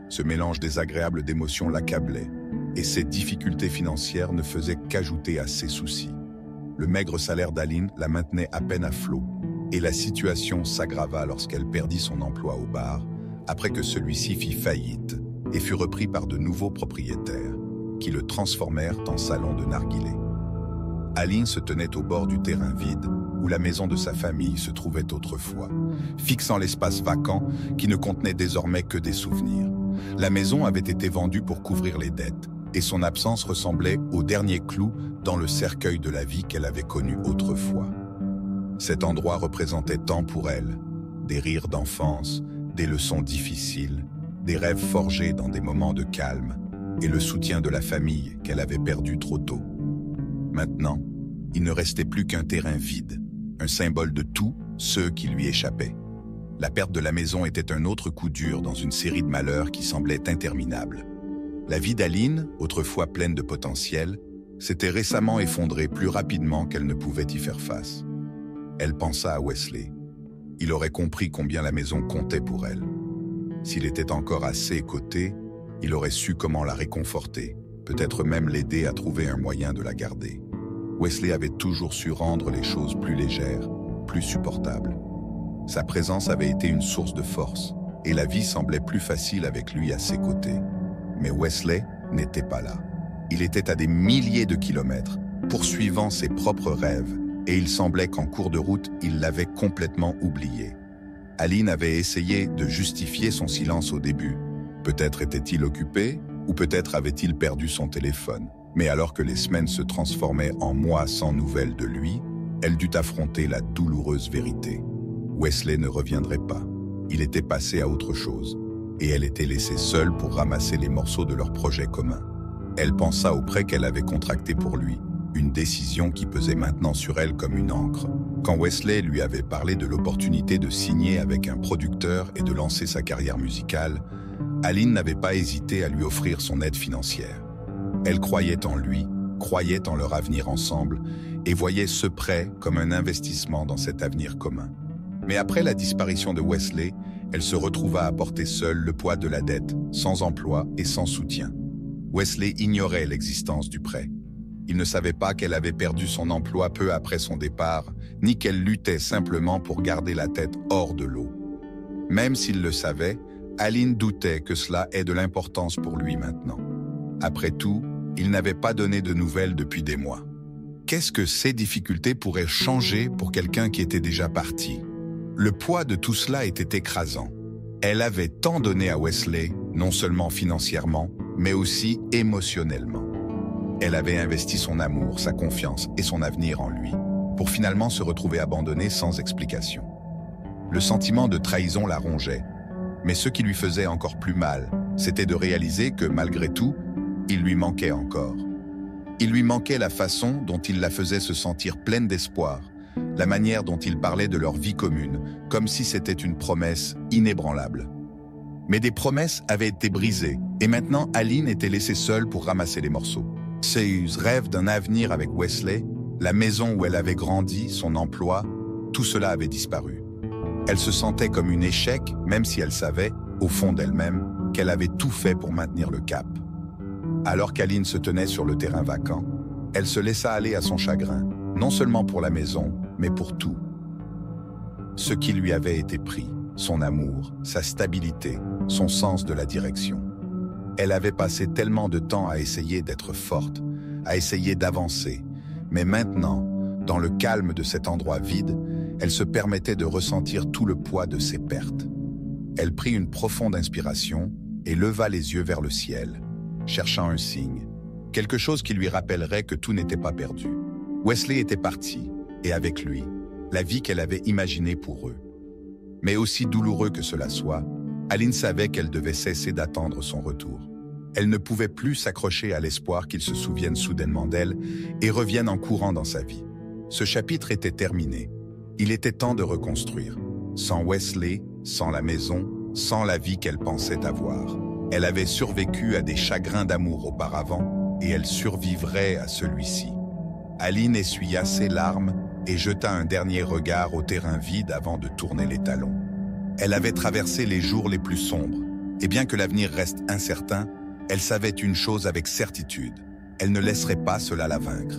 [SPEAKER 1] Ce mélange désagréable d'émotions l'accablait, et ses difficultés financières ne faisaient qu'ajouter à ses soucis. Le maigre salaire d'Aline la maintenait à peine à flot, et la situation s'aggrava lorsqu'elle perdit son emploi au bar, après que celui-ci fit faillite et fut repris par de nouveaux propriétaires, qui le transformèrent en salon de narguilé. Aline se tenait au bord du terrain vide, où la maison de sa famille se trouvait autrefois, fixant l'espace vacant qui ne contenait désormais que des souvenirs. La maison avait été vendue pour couvrir les dettes, et son absence ressemblait au dernier clou dans le cercueil de la vie qu'elle avait connu autrefois. Cet endroit représentait tant pour elle, des rires d'enfance, des leçons difficiles, des rêves forgés dans des moments de calme, et le soutien de la famille qu'elle avait perdu trop tôt. Maintenant, il ne restait plus qu'un terrain vide, un symbole de tous ceux qui lui échappaient. La perte de la maison était un autre coup dur dans une série de malheurs qui semblaient interminables. La vie d'Aline, autrefois pleine de potentiel, s'était récemment effondrée plus rapidement qu'elle ne pouvait y faire face. Elle pensa à Wesley. Il aurait compris combien la maison comptait pour elle. S'il était encore à ses côtés, il aurait su comment la réconforter, peut-être même l'aider à trouver un moyen de la garder. Wesley avait toujours su rendre les choses plus légères, plus supportables. Sa présence avait été une source de force, et la vie semblait plus facile avec lui à ses côtés. Mais Wesley n'était pas là. Il était à des milliers de kilomètres, poursuivant ses propres rêves, et il semblait qu'en cours de route, il l'avait complètement oublié. Aline avait essayé de justifier son silence au début. Peut-être était-il occupé, ou peut-être avait-il perdu son téléphone. Mais alors que les semaines se transformaient en mois sans nouvelles de lui, elle dut affronter la douloureuse vérité. Wesley ne reviendrait pas. Il était passé à autre chose, et elle était laissée seule pour ramasser les morceaux de leur projet commun. Elle pensa au prêt qu'elle avait contracté pour lui, une décision qui pesait maintenant sur elle comme une encre. Quand Wesley lui avait parlé de l'opportunité de signer avec un producteur et de lancer sa carrière musicale, Aline n'avait pas hésité à lui offrir son aide financière. Elle croyait en lui, croyait en leur avenir ensemble, et voyait ce prêt comme un investissement dans cet avenir commun. Mais après la disparition de Wesley, elle se retrouva à porter seule le poids de la dette, sans emploi et sans soutien. Wesley ignorait l'existence du prêt. Il ne savait pas qu'elle avait perdu son emploi peu après son départ, ni qu'elle luttait simplement pour garder la tête hors de l'eau. Même s'il le savait, Aline doutait que cela ait de l'importance pour lui maintenant. Après tout, il n'avait pas donné de nouvelles depuis des mois. Qu'est-ce que ces difficultés pourraient changer pour quelqu'un qui était déjà parti? Le poids de tout cela était écrasant. Elle avait tant donné à Wesley, non seulement financièrement, mais aussi émotionnellement. Elle avait investi son amour, sa confiance et son avenir en lui, pour finalement se retrouver abandonnée sans explication. Le sentiment de trahison la rongeait, mais ce qui lui faisait encore plus mal, c'était de réaliser que malgré tout, il lui manquait encore. Il lui manquait la façon dont il la faisait se sentir pleine d'espoir, la manière dont il parlait de leur vie commune, comme si c'était une promesse inébranlable. Mais des promesses avaient été brisées, et maintenant Aline était laissée seule pour ramasser les morceaux. Ses rêves d'un avenir avec Wesley, la maison où elle avait grandi, son emploi, tout cela avait disparu. Elle se sentait comme un échec, même si elle savait, au fond d'elle-même, qu'elle avait tout fait pour maintenir le cap. Alors qu'Aline se tenait sur le terrain vacant, elle se laissa aller à son chagrin, non seulement pour la maison, mais pour tout. Ce qui lui avait été pris, son amour, sa stabilité, son sens de la direction. Elle avait passé tellement de temps à essayer d'être forte, à essayer d'avancer. Mais maintenant, dans le calme de cet endroit vide, elle se permettait de ressentir tout le poids de ses pertes. Elle prit une profonde inspiration et leva les yeux vers le ciel, cherchant un signe, quelque chose qui lui rappellerait que tout n'était pas perdu. Wesley était parti, et avec lui, la vie qu'elle avait imaginée pour eux. Mais aussi douloureux que cela soit, Aline savait qu'elle devait cesser d'attendre son retour. Elle ne pouvait plus s'accrocher à l'espoir qu'il se souvienne soudainement d'elle et revienne en courant dans sa vie. Ce chapitre était terminé. Il était temps de reconstruire. Sans Wesley, sans la maison, sans la vie qu'elle pensait avoir. Elle avait survécu à des chagrins d'amour auparavant et elle survivrait à celui-ci. Aline essuya ses larmes et jeta un dernier regard au terrain vide avant de tourner les talons. Elle avait traversé les jours les plus sombres, et bien que l'avenir reste incertain, elle savait une chose avec certitude, elle ne laisserait pas cela la vaincre.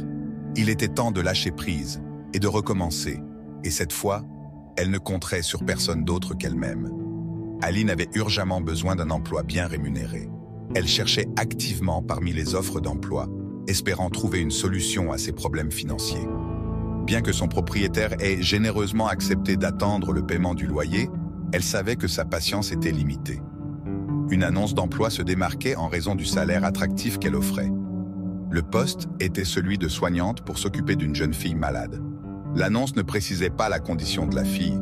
[SPEAKER 1] Il était temps de lâcher prise et de recommencer, et cette fois, elle ne compterait sur personne d'autre qu'elle-même. Aline avait urgemment besoin d'un emploi bien rémunéré. Elle cherchait activement parmi les offres d'emploi, espérant trouver une solution à ses problèmes financiers. Bien que son propriétaire ait généreusement accepté d'attendre le paiement du loyer, elle savait que sa patience était limitée. Une annonce d'emploi se démarquait en raison du salaire attractif qu'elle offrait. Le poste était celui de soignante pour s'occuper d'une jeune fille malade. L'annonce ne précisait pas la condition de la fille,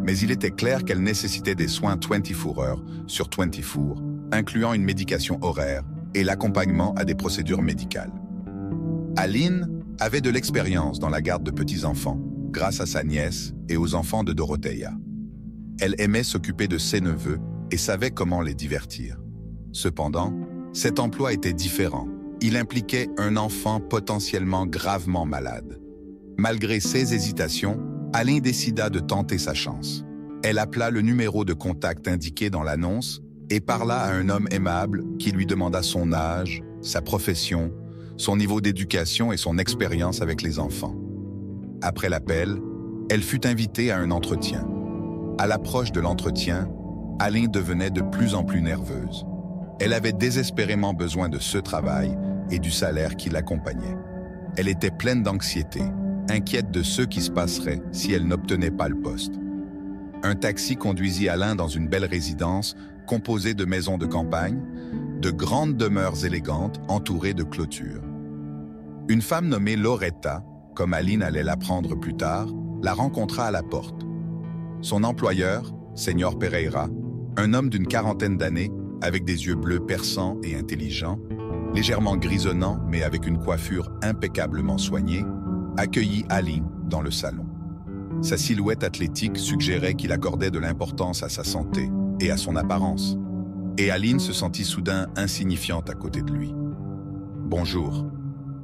[SPEAKER 1] mais il était clair qu'elle nécessitait des soins 24 heures sur 24, incluant une médication horaire et l'accompagnement à des procédures médicales. Aline avait de l'expérience dans la garde de petits-enfants, grâce à sa nièce et aux enfants de Dorothea. Elle aimait s'occuper de ses neveux et savait comment les divertir. Cependant, cet emploi était différent. Il impliquait un enfant potentiellement gravement malade. Malgré ses hésitations, Aline décida de tenter sa chance. Elle appela le numéro de contact indiqué dans l'annonce et parla à un homme aimable qui lui demanda son âge, sa profession, son niveau d'éducation et son expérience avec les enfants. Après l'appel, elle fut invitée à un entretien. À l'approche de l'entretien, Aline devenait de plus en plus nerveuse. Elle avait désespérément besoin de ce travail et du salaire qui l'accompagnait. Elle était pleine d'anxiété, inquiète de ce qui se passerait si elle n'obtenait pas le poste. Un taxi conduisit Aline dans une belle résidence composée de maisons de campagne, de grandes demeures élégantes entourées de clôtures. Une femme nommée Loretta, comme Aline allait l'apprendre plus tard, la rencontra à la porte. Son employeur, Señor Pereira, un homme d'une quarantaine d'années, avec des yeux bleus perçants et intelligents, légèrement grisonnants mais avec une coiffure impeccablement soignée, accueillit Aline dans le salon. Sa silhouette athlétique suggérait qu'il accordait de l'importance à sa santé et à son apparence, et Aline se sentit soudain insignifiante à côté de lui. « Bonjour »,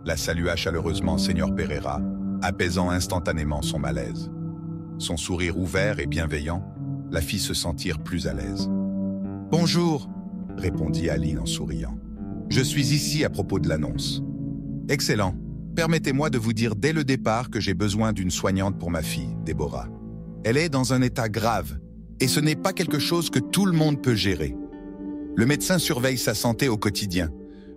[SPEAKER 1] la salua chaleureusement Señor Pereira, apaisant instantanément son malaise. Son sourire ouvert et bienveillant la fit se sentir plus à l'aise. « Bonjour », répondit Aline en souriant. « Je suis ici à propos de l'annonce. »« Excellent. Permettez-moi de vous dire dès le départ que j'ai besoin d'une soignante pour ma fille, Déborah. Elle est dans un état grave, et ce n'est pas quelque chose que tout le monde peut gérer. Le médecin surveille sa santé au quotidien.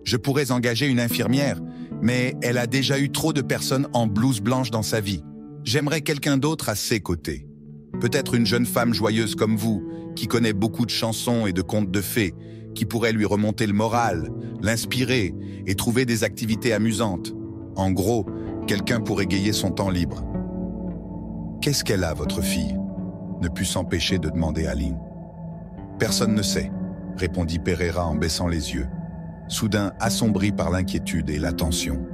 [SPEAKER 1] Je pourrais engager une infirmière, mais elle a déjà eu trop de personnes en blouse blanche dans sa vie. J'aimerais quelqu'un d'autre à ses côtés. Peut-être une jeune femme joyeuse comme vous, qui connaît beaucoup de chansons et de contes de fées, qui pourrait lui remonter le moral, l'inspirer et trouver des activités amusantes. En gros, quelqu'un pour égayer son temps libre. « Qu'est-ce qu'elle a, votre fille ?» ne put s'empêcher de demander Aline. « Personne ne sait », répondit Pereira en baissant les yeux, soudain assombri par l'inquiétude et la tension.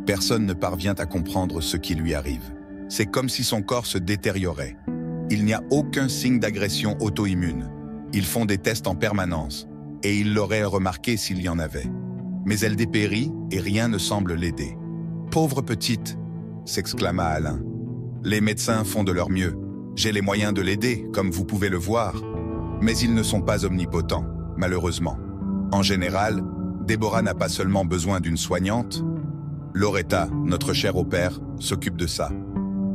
[SPEAKER 1] Personne ne parvient à comprendre ce qui lui arrive. C'est comme si son corps se détériorait. Il n'y a aucun signe d'agression auto-immune. Ils font des tests en permanence, et ils l'auraient remarqué s'il y en avait. Mais elle dépérit et rien ne semble l'aider. « Pauvre petite !» s'exclama Alain. « Les médecins font de leur mieux. J'ai les moyens de l'aider, comme vous pouvez le voir. Mais ils ne sont pas omnipotents, malheureusement. En général, Déborah n'a pas seulement besoin d'une soignante. Loretta, notre cher au-père, s'occupe de ça.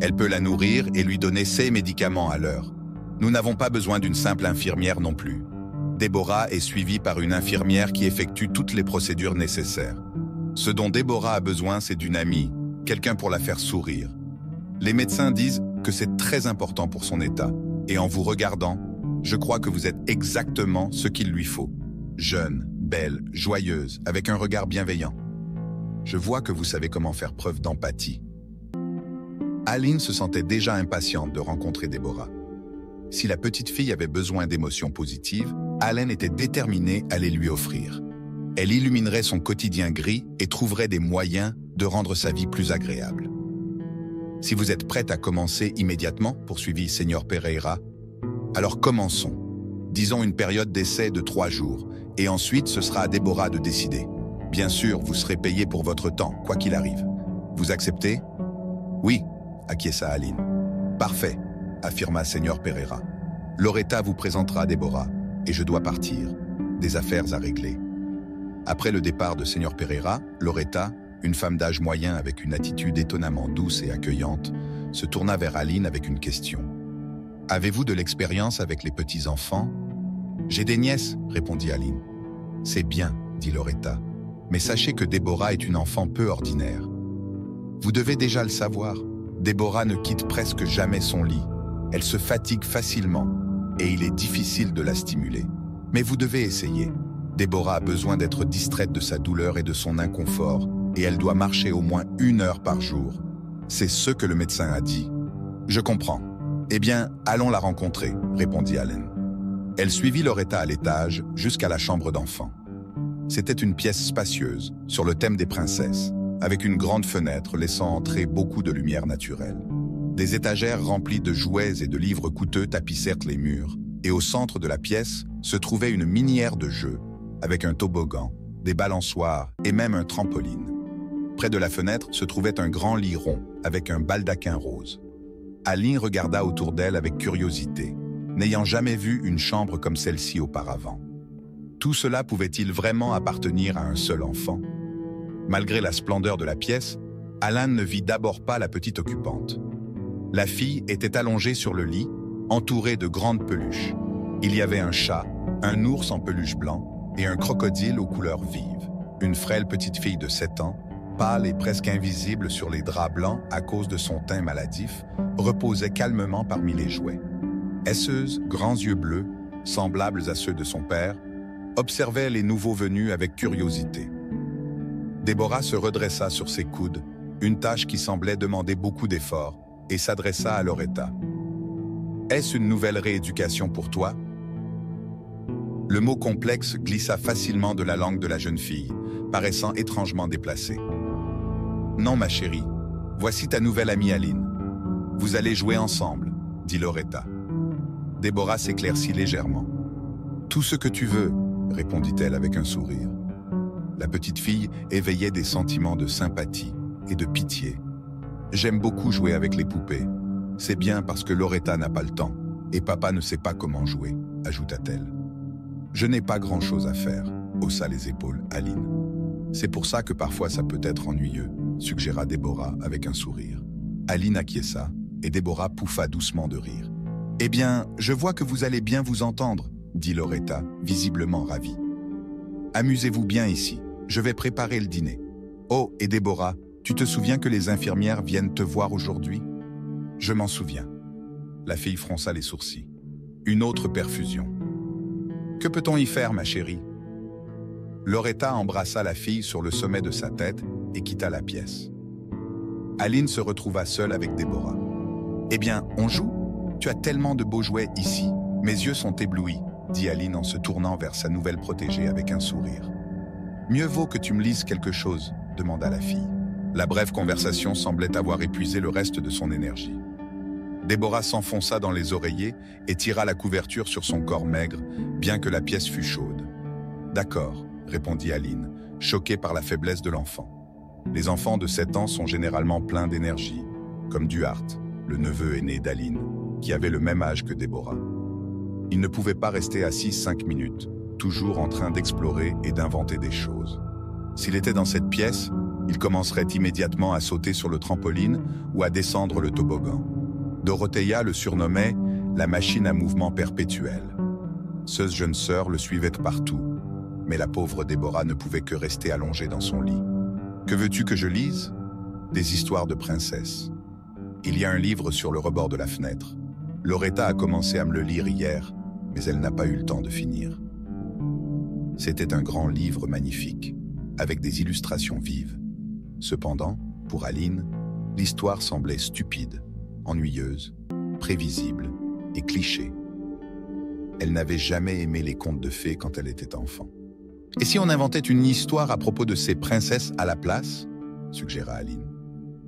[SPEAKER 1] Elle peut la nourrir et lui donner ses médicaments à l'heure. Nous n'avons pas besoin d'une simple infirmière non plus. Déborah est suivie par une infirmière qui effectue toutes les procédures nécessaires. Ce dont Déborah a besoin, c'est d'une amie, quelqu'un pour la faire sourire. Les médecins disent que c'est très important pour son état, et en vous regardant, je crois que vous êtes exactement ce qu'il lui faut. Jeune, belle, joyeuse, avec un regard bienveillant. Je vois que vous savez comment faire preuve d'empathie. Aline se sentait déjà impatiente de rencontrer Déborah. Si la petite fille avait besoin d'émotions positives, Aline était déterminée à les lui offrir. Elle illuminerait son quotidien gris et trouverait des moyens de rendre sa vie plus agréable. Si vous êtes prête à commencer immédiatement, poursuivit Seigneur Pereira, alors commençons. Disons une période d'essai de 3 jours, et ensuite ce sera à Déborah de décider. Bien sûr, vous serez payé pour votre temps, quoi qu'il arrive. Vous acceptez? Oui, acquiesça Aline. Parfait, affirma Seigneur Pereira. Loretta vous présentera Déborah, et je dois partir. Des affaires à régler. Après le départ de Seigneur Pereira, Loretta, une femme d'âge moyen avec une attitude étonnamment douce et accueillante, se tourna vers Aline avec une question. « Avez-vous de l'expérience avec les petits-enfants ?»« J'ai des nièces, » répondit Aline. « C'est bien, » dit Loretta, « mais sachez que Déborah est une enfant peu ordinaire. Vous devez déjà le savoir, Déborah ne quitte presque jamais son lit. Elle se fatigue facilement et il est difficile de la stimuler. Mais vous devez essayer. Déborah a besoin d'être distraite de sa douleur et de son inconfort, et elle doit marcher au moins 1 heure par jour. C'est ce que le médecin a dit. Je comprends. Eh bien, allons la rencontrer, répondit Aline. Elle suivit Loretta à l'étage jusqu'à la chambre d'enfant. C'était une pièce spacieuse, sur le thème des princesses, avec une grande fenêtre laissant entrer beaucoup de lumière naturelle. Des étagères remplies de jouets et de livres coûteux tapissèrent les murs, et au centre de la pièce se trouvait une minière de jeu, avec un toboggan, des balançoires et même un trampoline. Près de la fenêtre se trouvait un grand lit rond, avec un baldaquin rose. Aline regarda autour d'elle avec curiosité, n'ayant jamais vu une chambre comme celle-ci auparavant. Tout cela pouvait-il vraiment appartenir à un seul enfant? Malgré la splendeur de la pièce, Alan ne vit d'abord pas la petite occupante. La fille était allongée sur le lit, entourée de grandes peluches. Il y avait un chat, un ours en peluche blanc et un crocodile aux couleurs vives. Une frêle petite fille de 7 ans, pâle et presque invisible sur les draps blancs à cause de son teint maladif, reposait calmement parmi les jouets. Esseuse, grands yeux bleus, semblables à ceux de son père, observait les nouveaux venus avec curiosité. Déborah se redressa sur ses coudes, une tâche qui semblait demander beaucoup d'efforts, et s'adressa à Loretta. « Est-ce une nouvelle rééducation pour toi ?» Le mot complexe glissa facilement de la langue de la jeune fille, paraissant étrangement déplacé. « Non, ma chérie, voici ta nouvelle amie Aline. Vous allez jouer ensemble, » dit Loretta. Déborah s'éclaircit légèrement. « Tout ce que tu veux, » répondit-elle avec un sourire. La petite fille éveillait des sentiments de sympathie et de pitié. « J'aime beaucoup jouer avec les poupées. C'est bien parce que Loretta n'a pas le temps et papa ne sait pas comment jouer, » ajouta-t-elle. « Je n'ai pas grand-chose à faire, » haussa les épaules Aline. « C'est pour ça que parfois ça peut être ennuyeux, » suggéra Déborah avec un sourire. Aline acquiesça et Déborah pouffa doucement de rire. « Eh bien, je vois que vous allez bien vous entendre, » dit Loretta, visiblement ravie. « Amusez-vous bien ici, je vais préparer le dîner. Oh, et Déborah, tu te souviens que les infirmières viennent te voir aujourd'hui ? » « Je m'en souviens. » La fille fronça les sourcils. « Une autre perfusion. »« Que peut-on y faire, ma chérie ?» Loretta embrassa la fille sur le sommet de sa tête et quitta la pièce. Aline se retrouva seule avec Déborah. « Eh bien, on joue ? Tu as tellement de beaux jouets ici. Mes yeux sont éblouis, » dit Aline en se tournant vers sa nouvelle protégée avec un sourire. « Mieux vaut que tu me lises quelque chose, » demanda la fille. La brève conversation semblait avoir épuisé le reste de son énergie. Déborah s'enfonça dans les oreillers et tira la couverture sur son corps maigre, bien que la pièce fût chaude. « D'accord, » répondit Aline, choquée par la faiblesse de l'enfant. Les enfants de 7 ans sont généralement pleins d'énergie, comme Duarte, le neveu aîné d'Aline, qui avait le même âge que Déborah. Il ne pouvait pas rester assis 5 minutes, toujours en train d'explorer et d'inventer des choses. S'il était dans cette pièce, il commencerait immédiatement à sauter sur le trampoline ou à descendre le toboggan. Dorothea le surnommait « la machine à mouvement perpétuel ». Ses jeunes sœurs le suivaient partout, mais la pauvre Déborah ne pouvait que rester allongée dans son lit. « Que veux-tu que je lise ?»« Des histoires de princesses. Il y a un livre sur le rebord de la fenêtre. Loretta a commencé à me le lire hier, mais elle n'a pas eu le temps de finir. » C'était un grand livre magnifique, avec des illustrations vives. Cependant, pour Aline, l'histoire semblait stupide, ennuyeuse, prévisible et cliché. Elle n'avait jamais aimé les contes de fées quand elle était enfant. « Et si on inventait une histoire à propos de ces princesses à la place ?» suggéra Aline.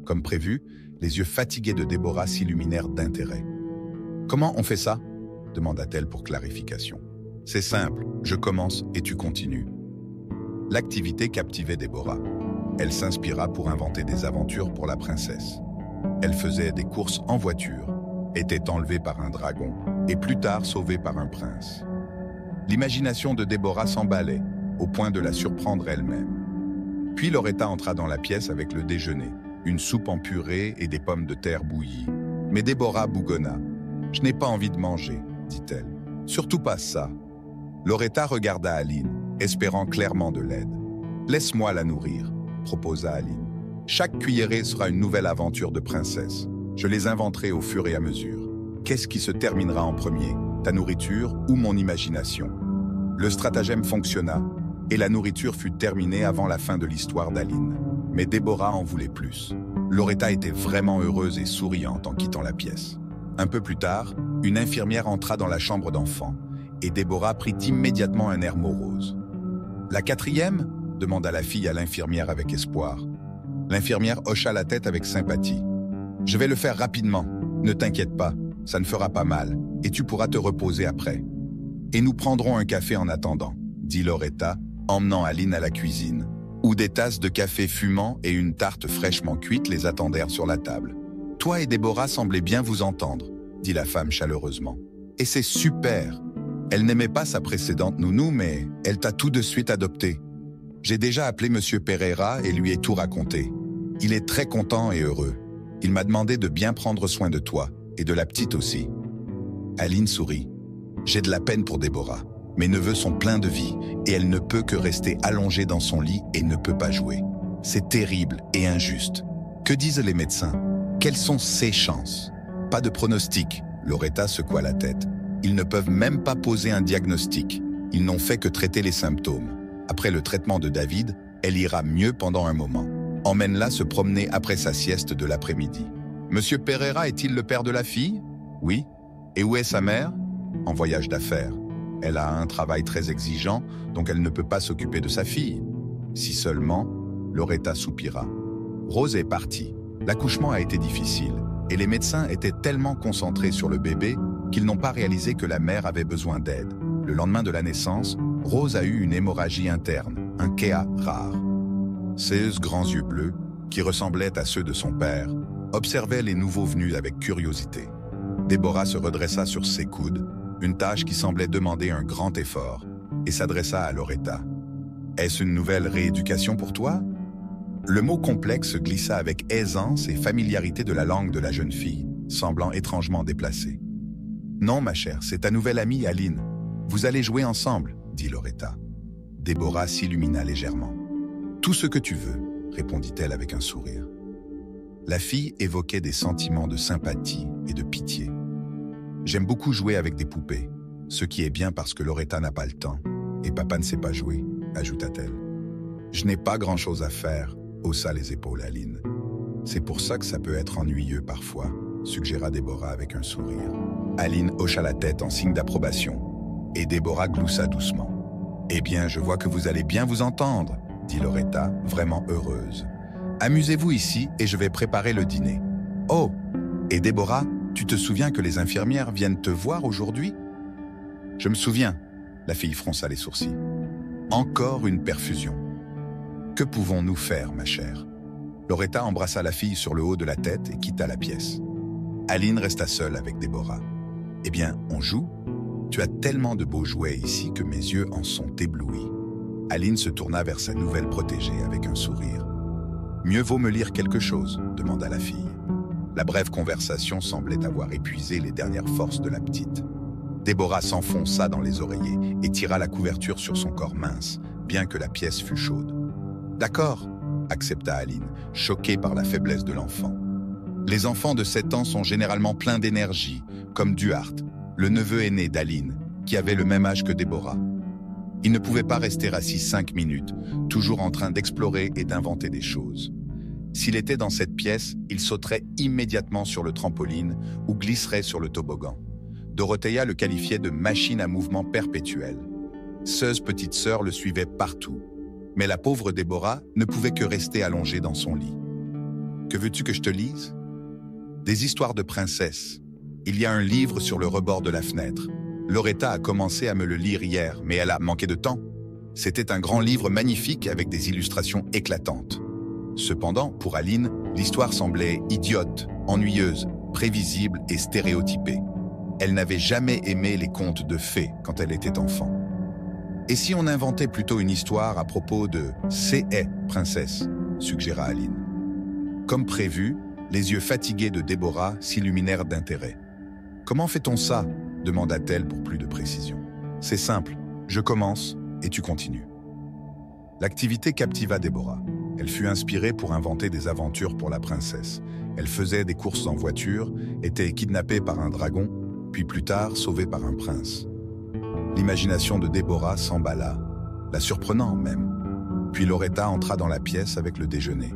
[SPEAKER 1] Comme prévu, les yeux fatigués de Déborah s'illuminèrent d'intérêt. « Comment on fait ça ?» demanda-t-elle pour clarification. « C'est simple, je commence et tu continues. » L'activité captivait Déborah. Elle s'inspira pour inventer des aventures pour la princesse. Elle faisait des courses en voiture, était enlevée par un dragon et plus tard sauvée par un prince. L'imagination de Déborah s'emballait, au point de la surprendre elle-même. Puis Loretta entra dans la pièce avec le déjeuner, une soupe en purée et des pommes de terre bouillies. Mais Déborah bougonna. « Je n'ai pas envie de manger, » dit-elle. « Surtout pas ça. » Loretta regarda Aline, espérant clairement de l'aide. « Laisse-moi la nourrir, » proposa Aline. « Chaque cuillerée sera une nouvelle aventure de princesse. Je les inventerai au fur et à mesure. Qu'est-ce qui se terminera en premier, ta nourriture ou mon imagination ?» Le stratagème fonctionna, et la nourriture fut terminée avant la fin de l'histoire d'Aline. Mais Déborah en voulait plus. Loretta était vraiment heureuse et souriante en quittant la pièce. Un peu plus tard, une infirmière entra dans la chambre d'enfant, et Déborah prit immédiatement un air morose. « La quatrième ?» demanda la fille à l'infirmière avec espoir. L'infirmière hocha la tête avec sympathie. « Je vais le faire rapidement, ne t'inquiète pas, ça ne fera pas mal, et tu pourras te reposer après. Et nous prendrons un café en attendant, » dit Loretta, emmenant Aline à la cuisine, où des tasses de café fumant et une tarte fraîchement cuite les attendèrent sur la table. « Toi et Déborah semblez bien vous entendre, » dit la femme chaleureusement. « Et c'est super. Elle n'aimait pas sa précédente nounou, mais elle t'a tout de suite adopté. J'ai déjà appelé Monsieur Pereira et lui ai tout raconté. Il est très content et heureux. Il m'a demandé de bien prendre soin de toi, et de la petite aussi. » Aline sourit. « J'ai de la peine pour Déborah. Mes neveux sont pleins de vie, et elle ne peut que rester allongée dans son lit et ne peut pas jouer. C'est terrible et injuste. Que disent les médecins? Quelles sont ses chances? » Pas de pronostic, Loretta secoua la tête. Ils ne peuvent même pas poser un diagnostic. Ils n'ont fait que traiter les symptômes. Après le traitement de David, elle ira mieux pendant un moment. Emmène-la se promener après sa sieste de l'après-midi. Monsieur Pereira est-il le père de la fille? Oui. Et où est sa mère? En voyage d'affaires. Elle a un travail très exigeant, donc elle ne peut pas s'occuper de sa fille. Si seulement, Loretta soupira. Rose est partie. L'accouchement a été difficile, et les médecins étaient tellement concentrés sur le bébé qu'ils n'ont pas réalisé que la mère avait besoin d'aide. Le lendemain de la naissance, Rose a eu une hémorragie interne, un KA rare. Ses grands yeux bleus, qui ressemblaient à ceux de son père, observaient les nouveaux venus avec curiosité. Déborah se redressa sur ses coudes, une tâche qui semblait demander un grand effort, et s'adressa à Loretta. « Est-ce une nouvelle rééducation pour toi ?» Le mot complexe glissa avec aisance et familiarité de la langue de la jeune fille, semblant étrangement déplacée. « Non, ma chère, c'est ta nouvelle amie Aline. Vous allez jouer ensemble, » dit Loretta. Déborah s'illumina légèrement. « Tout ce que tu veux, » répondit-elle avec un sourire. La fille évoquait des sentiments de sympathie et de pitié. « J'aime beaucoup jouer avec des poupées, ce qui est bien parce que Loretta n'a pas le temps, et papa ne sait pas jouer, » ajouta-t-elle. « Je n'ai pas grand-chose à faire, » haussa les épaules Aline. « C'est pour ça que ça peut être ennuyeux parfois, » suggéra Déborah avec un sourire. Aline hocha la tête en signe d'approbation, et Déborah gloussa doucement. « Eh bien, je vois que vous allez bien vous entendre, » dit Loretta, vraiment heureuse. « Amusez-vous ici et je vais préparer le dîner. »« Oh, et Déborah, tu te souviens que les infirmières viennent te voir aujourd'hui ?»« Je me souviens. » La fille fronça les sourcils. « Encore une perfusion. Que pouvons-nous faire, ma chère ?» Loretta embrassa la fille sur le haut de la tête et quitta la pièce. Aline resta seule avec Déborah. « Eh bien, on joue ? Tu as tellement de beaux jouets ici que mes yeux en sont éblouis. » Aline se tourna vers sa nouvelle protégée avec un sourire. « Mieux vaut me lire quelque chose ?» demanda la fille. La brève conversation semblait avoir épuisé les dernières forces de la petite. « Déborah s'enfonça dans les oreillers et tira la couverture sur son corps mince, bien que la pièce fût chaude. « D'accord », accepta Aline, choquée par la faiblesse de l'enfant. Les enfants de 7 ans sont généralement pleins d'énergie, comme Duarte, le neveu aîné d'Aline, qui avait le même âge que Déborah. Il ne pouvait pas rester assis 5 minutes, toujours en train d'explorer et d'inventer des choses. S'il était dans cette pièce, il sauterait immédiatement sur le trampoline ou glisserait sur le toboggan. Dorothea le qualifiait de machine à mouvement perpétuel. Seuse petite sœur le suivait partout. Mais la pauvre Déborah ne pouvait que rester allongée dans son lit. « Que veux-tu que je te lise ?»« Des histoires de princesses. Il y a un livre sur le rebord de la fenêtre. Loretta a commencé à me le lire hier, mais elle a manqué de temps. C'était un grand livre magnifique avec des illustrations éclatantes. Cependant, pour Aline, l'histoire semblait idiote, ennuyeuse, prévisible et stéréotypée. Elle n'avait jamais aimé les contes de fées quand elle était enfant. « Et si on inventait plutôt une histoire à propos de C.A. princesse ?» suggéra Aline. Comme prévu, les yeux fatigués de Déborah s'illuminèrent d'intérêt. « Comment fait-on ça ?» demanda-t-elle pour plus de précision. « C'est simple, je commence et tu continues. » L'activité captiva Déborah. Elle fut inspirée pour inventer des aventures pour la princesse. Elle faisait des courses en voiture, était kidnappée par un dragon, puis plus tard sauvée par un prince. L'imagination de Déborah s'emballa, la surprenant même. Puis Loretta entra dans la pièce avec le déjeuner,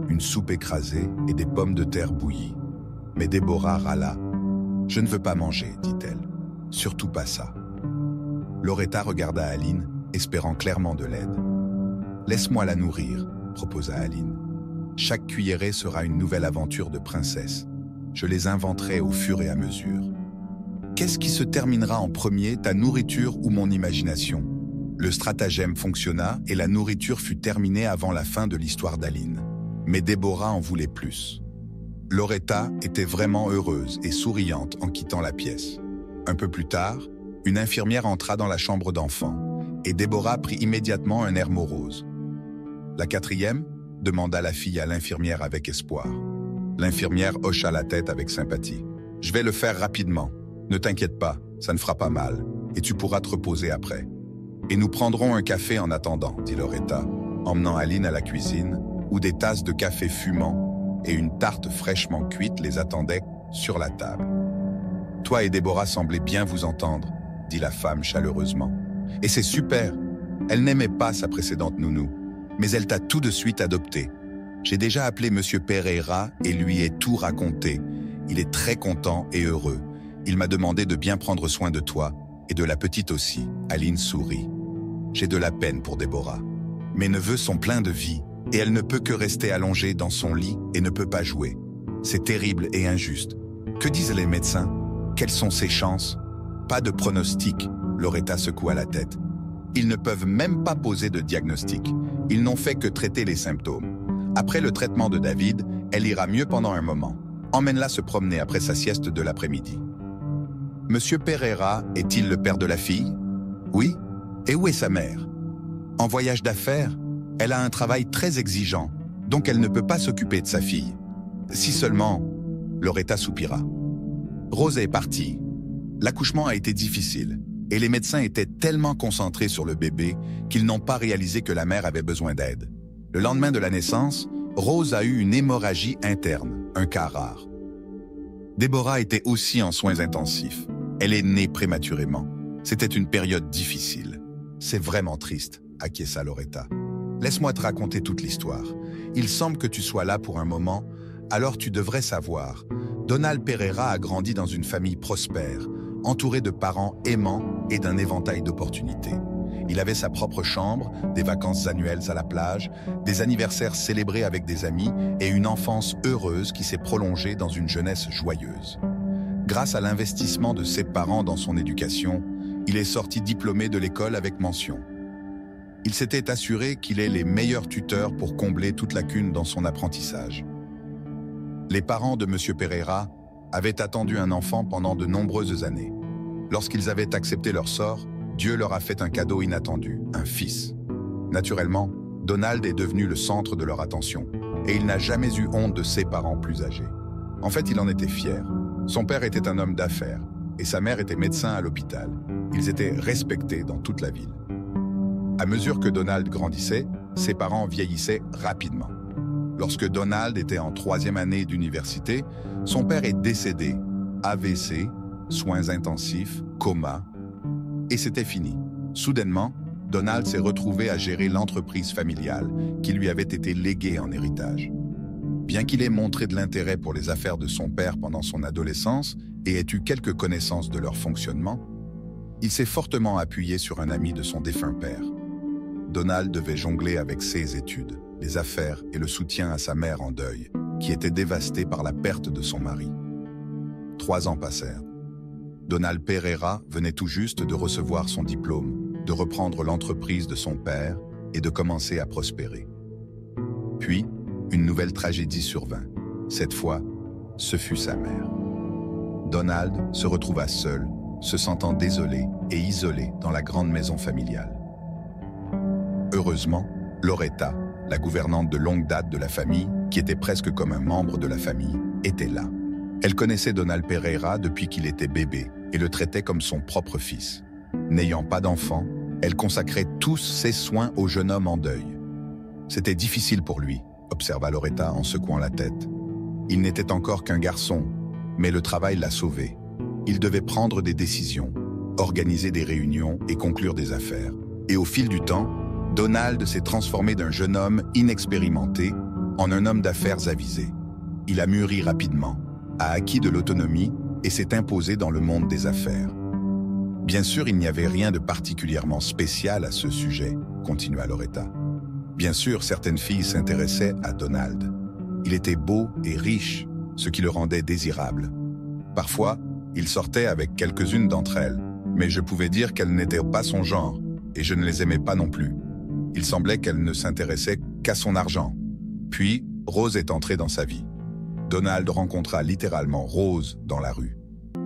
[SPEAKER 1] une soupe écrasée et des pommes de terre bouillies. Mais Déborah râla. « Je ne veux pas manger, dit-elle. Surtout pas ça. » Loretta regarda Aline, espérant clairement de l'aide. « Laisse-moi la nourrir, » proposa Aline. « Chaque cuillerée sera une nouvelle aventure de princesse. Je les inventerai au fur et à mesure. » Qu'est-ce qui se terminera en premier, ta nourriture ou mon imagination? Le stratagème fonctionna et la nourriture fut terminée avant la fin de l'histoire d'Aline. Mais Déborah en voulait plus. Loretta était vraiment heureuse et souriante en quittant la pièce. Un peu plus tard, une infirmière entra dans la chambre d'enfant et Déborah prit immédiatement un air morose. « La 4e » demanda la fille à l'infirmière avec espoir. L'infirmière hocha la tête avec sympathie. « Je vais le faire rapidement. Ne t'inquiète pas, ça ne fera pas mal, et tu pourras te reposer après. Et nous prendrons un café en attendant, dit Loretta, emmenant Aline à la cuisine, où des tasses de café fumant et une tarte fraîchement cuite les attendaient sur la table. Toi et Déborah semblez bien vous entendre, dit la femme chaleureusement. Et c'est super, elle n'aimait pas sa précédente nounou, mais elle t'a tout de suite adopté. J'ai déjà appelé Monsieur Pereira et lui ai tout raconté. Il est très content et heureux. Il m'a demandé de bien prendre soin de toi, et de la petite aussi. Aline sourit. J'ai de la peine pour Déborah. Mes neveux sont pleins de vie, et elle ne peut que rester allongée dans son lit et ne peut pas jouer. C'est terrible et injuste. Que disent les médecins? Quelles sont ses chances? Pas de pronostic, Loretta secoua la tête. Ils ne peuvent même pas poser de diagnostic. Ils n'ont fait que traiter les symptômes. Après le traitement de David, elle ira mieux pendant un moment. Emmène-la se promener après sa sieste de l'après-midi. Monsieur Pereira est-il le père de la fille? Oui. Et où est sa mère? En voyage d'affaires, elle a un travail très exigeant, donc elle ne peut pas s'occuper de sa fille. Si seulement... Loretta soupira. Rose est partie. L'accouchement a été difficile, et les médecins étaient tellement concentrés sur le bébé qu'ils n'ont pas réalisé que la mère avait besoin d'aide. Le lendemain de la naissance, Rose a eu une hémorragie interne, un cas rare. Déborah était aussi en soins intensifs. Elle est née prématurément. C'était une période difficile. C'est vraiment triste, acquiesça Loretta. Laisse-moi te raconter toute l'histoire. Il semble que tu sois là pour un moment, alors tu devrais savoir. Donald Pereira a grandi dans une famille prospère, entouré de parents aimants et d'un éventail d'opportunités. Il avait sa propre chambre, des vacances annuelles à la plage, des anniversaires célébrés avec des amis et une enfance heureuse qui s'est prolongée dans une jeunesse joyeuse. Grâce à l'investissement de ses parents dans son éducation, il est sorti diplômé de l'école avec mention. Il s'était assuré qu'il ait les meilleurs tuteurs pour combler toute lacune dans son apprentissage. Les parents de M. Pereira avaient attendu un enfant pendant de nombreuses années. Lorsqu'ils avaient accepté leur sort, Dieu leur a fait un cadeau inattendu, un fils. Naturellement, Donald est devenu le centre de leur attention, et il n'a jamais eu honte de ses parents plus âgés. En fait, il en était fier. Son père était un homme d'affaires. et sa mère était médecin à l'hôpital. Ils étaient respectés dans toute la ville. À mesure que Donald grandissait, ses parents vieillissaient rapidement. Lorsque Donald était en 3e année d'université, son père est décédé. AVC, soins intensifs, coma, et c'était fini. Soudainement, Donald s'est retrouvé à gérer l'entreprise familiale qui lui avait été léguée en héritage. Bien qu'il ait montré de l'intérêt pour les affaires de son père pendant son adolescence et ait eu quelques connaissances de leur fonctionnement, il s'est fortement appuyé sur un ami de son défunt père. Donald devait jongler avec ses études, les affaires et le soutien à sa mère en deuil, qui était dévastée par la perte de son mari. 3 ans passèrent. Donald Pereira venait tout juste de recevoir son diplôme, de reprendre l'entreprise de son père et de commencer à prospérer. Puis, une nouvelle tragédie survint. Cette fois, ce fut sa mère. Donald se retrouva seul, se sentant désolé et isolé dans la grande maison familiale. Heureusement, Loretta, la gouvernante de longue date de la famille, qui était presque comme un membre de la famille, était là. Elle connaissait Donald Pereira depuis qu'il était bébé et le traitait comme son propre fils. N'ayant pas d'enfant, elle consacrait tous ses soins au jeune homme en deuil. C'était difficile pour lui, observa Loretta en secouant la tête. Il n'était encore qu'un garçon, mais le travail l'a sauvé. Il devait prendre des décisions, organiser des réunions et conclure des affaires. Et au fil du temps, Donald s'est transformé d'un jeune homme inexpérimenté en un homme d'affaires avisé. Il a mûri rapidement, a acquis de l'autonomie et s'est imposé dans le monde des affaires. Bien sûr, il n'y avait rien de particulièrement spécial à ce sujet, continua Loretta. Bien sûr, certaines filles s'intéressaient à Donald. Il était beau et riche, ce qui le rendait désirable. Parfois, il sortait avec quelques-unes d'entre elles, mais je pouvais dire qu'elles n'étaient pas son genre, et je ne les aimais pas non plus. Il semblait qu'elle ne s'intéressait qu'à son argent. Puis, Rose est entrée dans sa vie. Donald rencontra littéralement Rose dans la rue.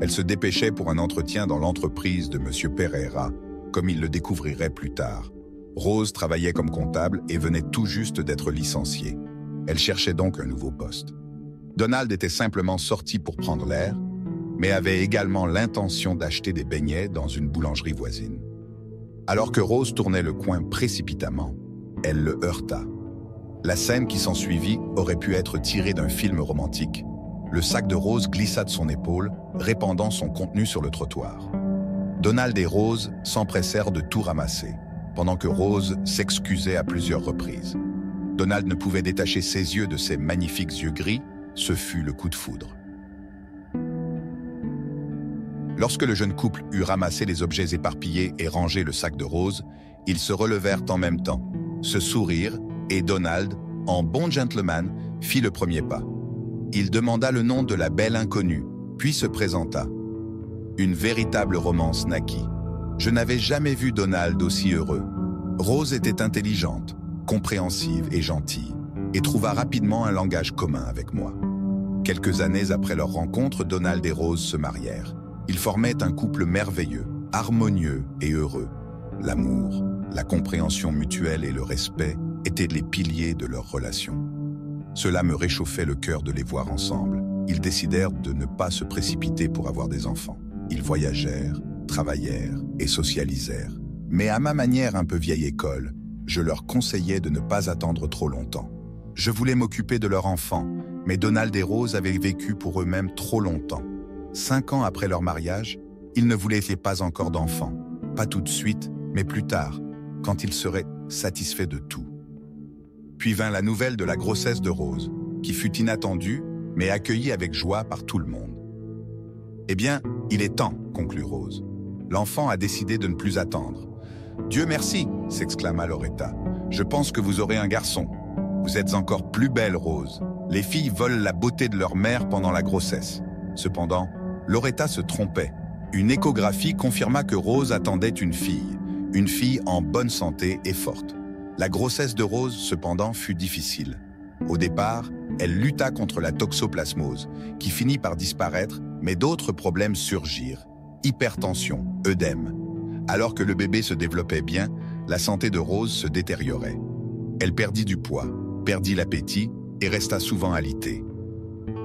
[SPEAKER 1] Elle se dépêchait pour un entretien dans l'entreprise de M. Pereira, comme il le découvrirait plus tard. Rose travaillait comme comptable et venait tout juste d'être licenciée. Elle cherchait donc un nouveau poste. Donald était simplement sorti pour prendre l'air, mais avait également l'intention d'acheter des beignets dans une boulangerie voisine. Alors que Rose tournait le coin précipitamment, elle le heurta. La scène qui s'ensuivit aurait pu être tirée d'un film romantique. Le sac de Rose glissa de son épaule, répandant son contenu sur le trottoir. Donald et Rose s'empressèrent de tout ramasser, pendant que Rose s'excusait à plusieurs reprises. Donald ne pouvait détacher ses yeux de ses magnifiques yeux gris, ce fut le coup de foudre. Lorsque le jeune couple eut ramassé les objets éparpillés et rangé le sac de Rose, ils se relevèrent en même temps, se sourirent, et Donald, en bon gentleman, fit le premier pas. Il demanda le nom de la belle inconnue, puis se présenta. Une véritable romance naquit. Je n'avais jamais vu Donald aussi heureux. Rose était intelligente, compréhensive et gentille, et trouva rapidement un langage commun avec moi. Quelques années après leur rencontre, Donald et Rose se marièrent. Ils formaient un couple merveilleux, harmonieux et heureux. L'amour, la compréhension mutuelle et le respect étaient les piliers de leur relation. Cela me réchauffait le cœur de les voir ensemble. Ils décidèrent de ne pas se précipiter pour avoir des enfants. Ils voyagèrent, travaillèrent et socialisèrent. Mais à ma manière un peu vieille école, je leur conseillais de ne pas attendre trop longtemps. Je voulais m'occuper de leur enfant, mais Donald et Rose avaient vécu pour eux-mêmes trop longtemps. 5 ans après leur mariage, ils ne voulaient pas encore d'enfants. Pas tout de suite, mais plus tard, quand ils seraient satisfaits de tout. Puis vint la nouvelle de la grossesse de Rose, qui fut inattendue, mais accueillie avec joie par tout le monde. « Eh bien, il est temps, » conclut Rose. L'enfant a décidé de ne plus attendre. « Dieu merci !» s'exclama Loretta. « Je pense que vous aurez un garçon. Vous êtes encore plus belle, Rose. Les filles volent la beauté de leur mère pendant la grossesse. » Cependant, Loretta se trompait. Une échographie confirma que Rose attendait une fille en bonne santé et forte. La grossesse de Rose, cependant, fut difficile. Au départ, elle lutta contre la toxoplasmose, qui finit par disparaître, mais d'autres problèmes surgirent. Hypertension, œdème. Alors que le bébé se développait bien, la santé de Rose se détériorait. Elle perdit du poids, perdit l'appétit et resta souvent alitée.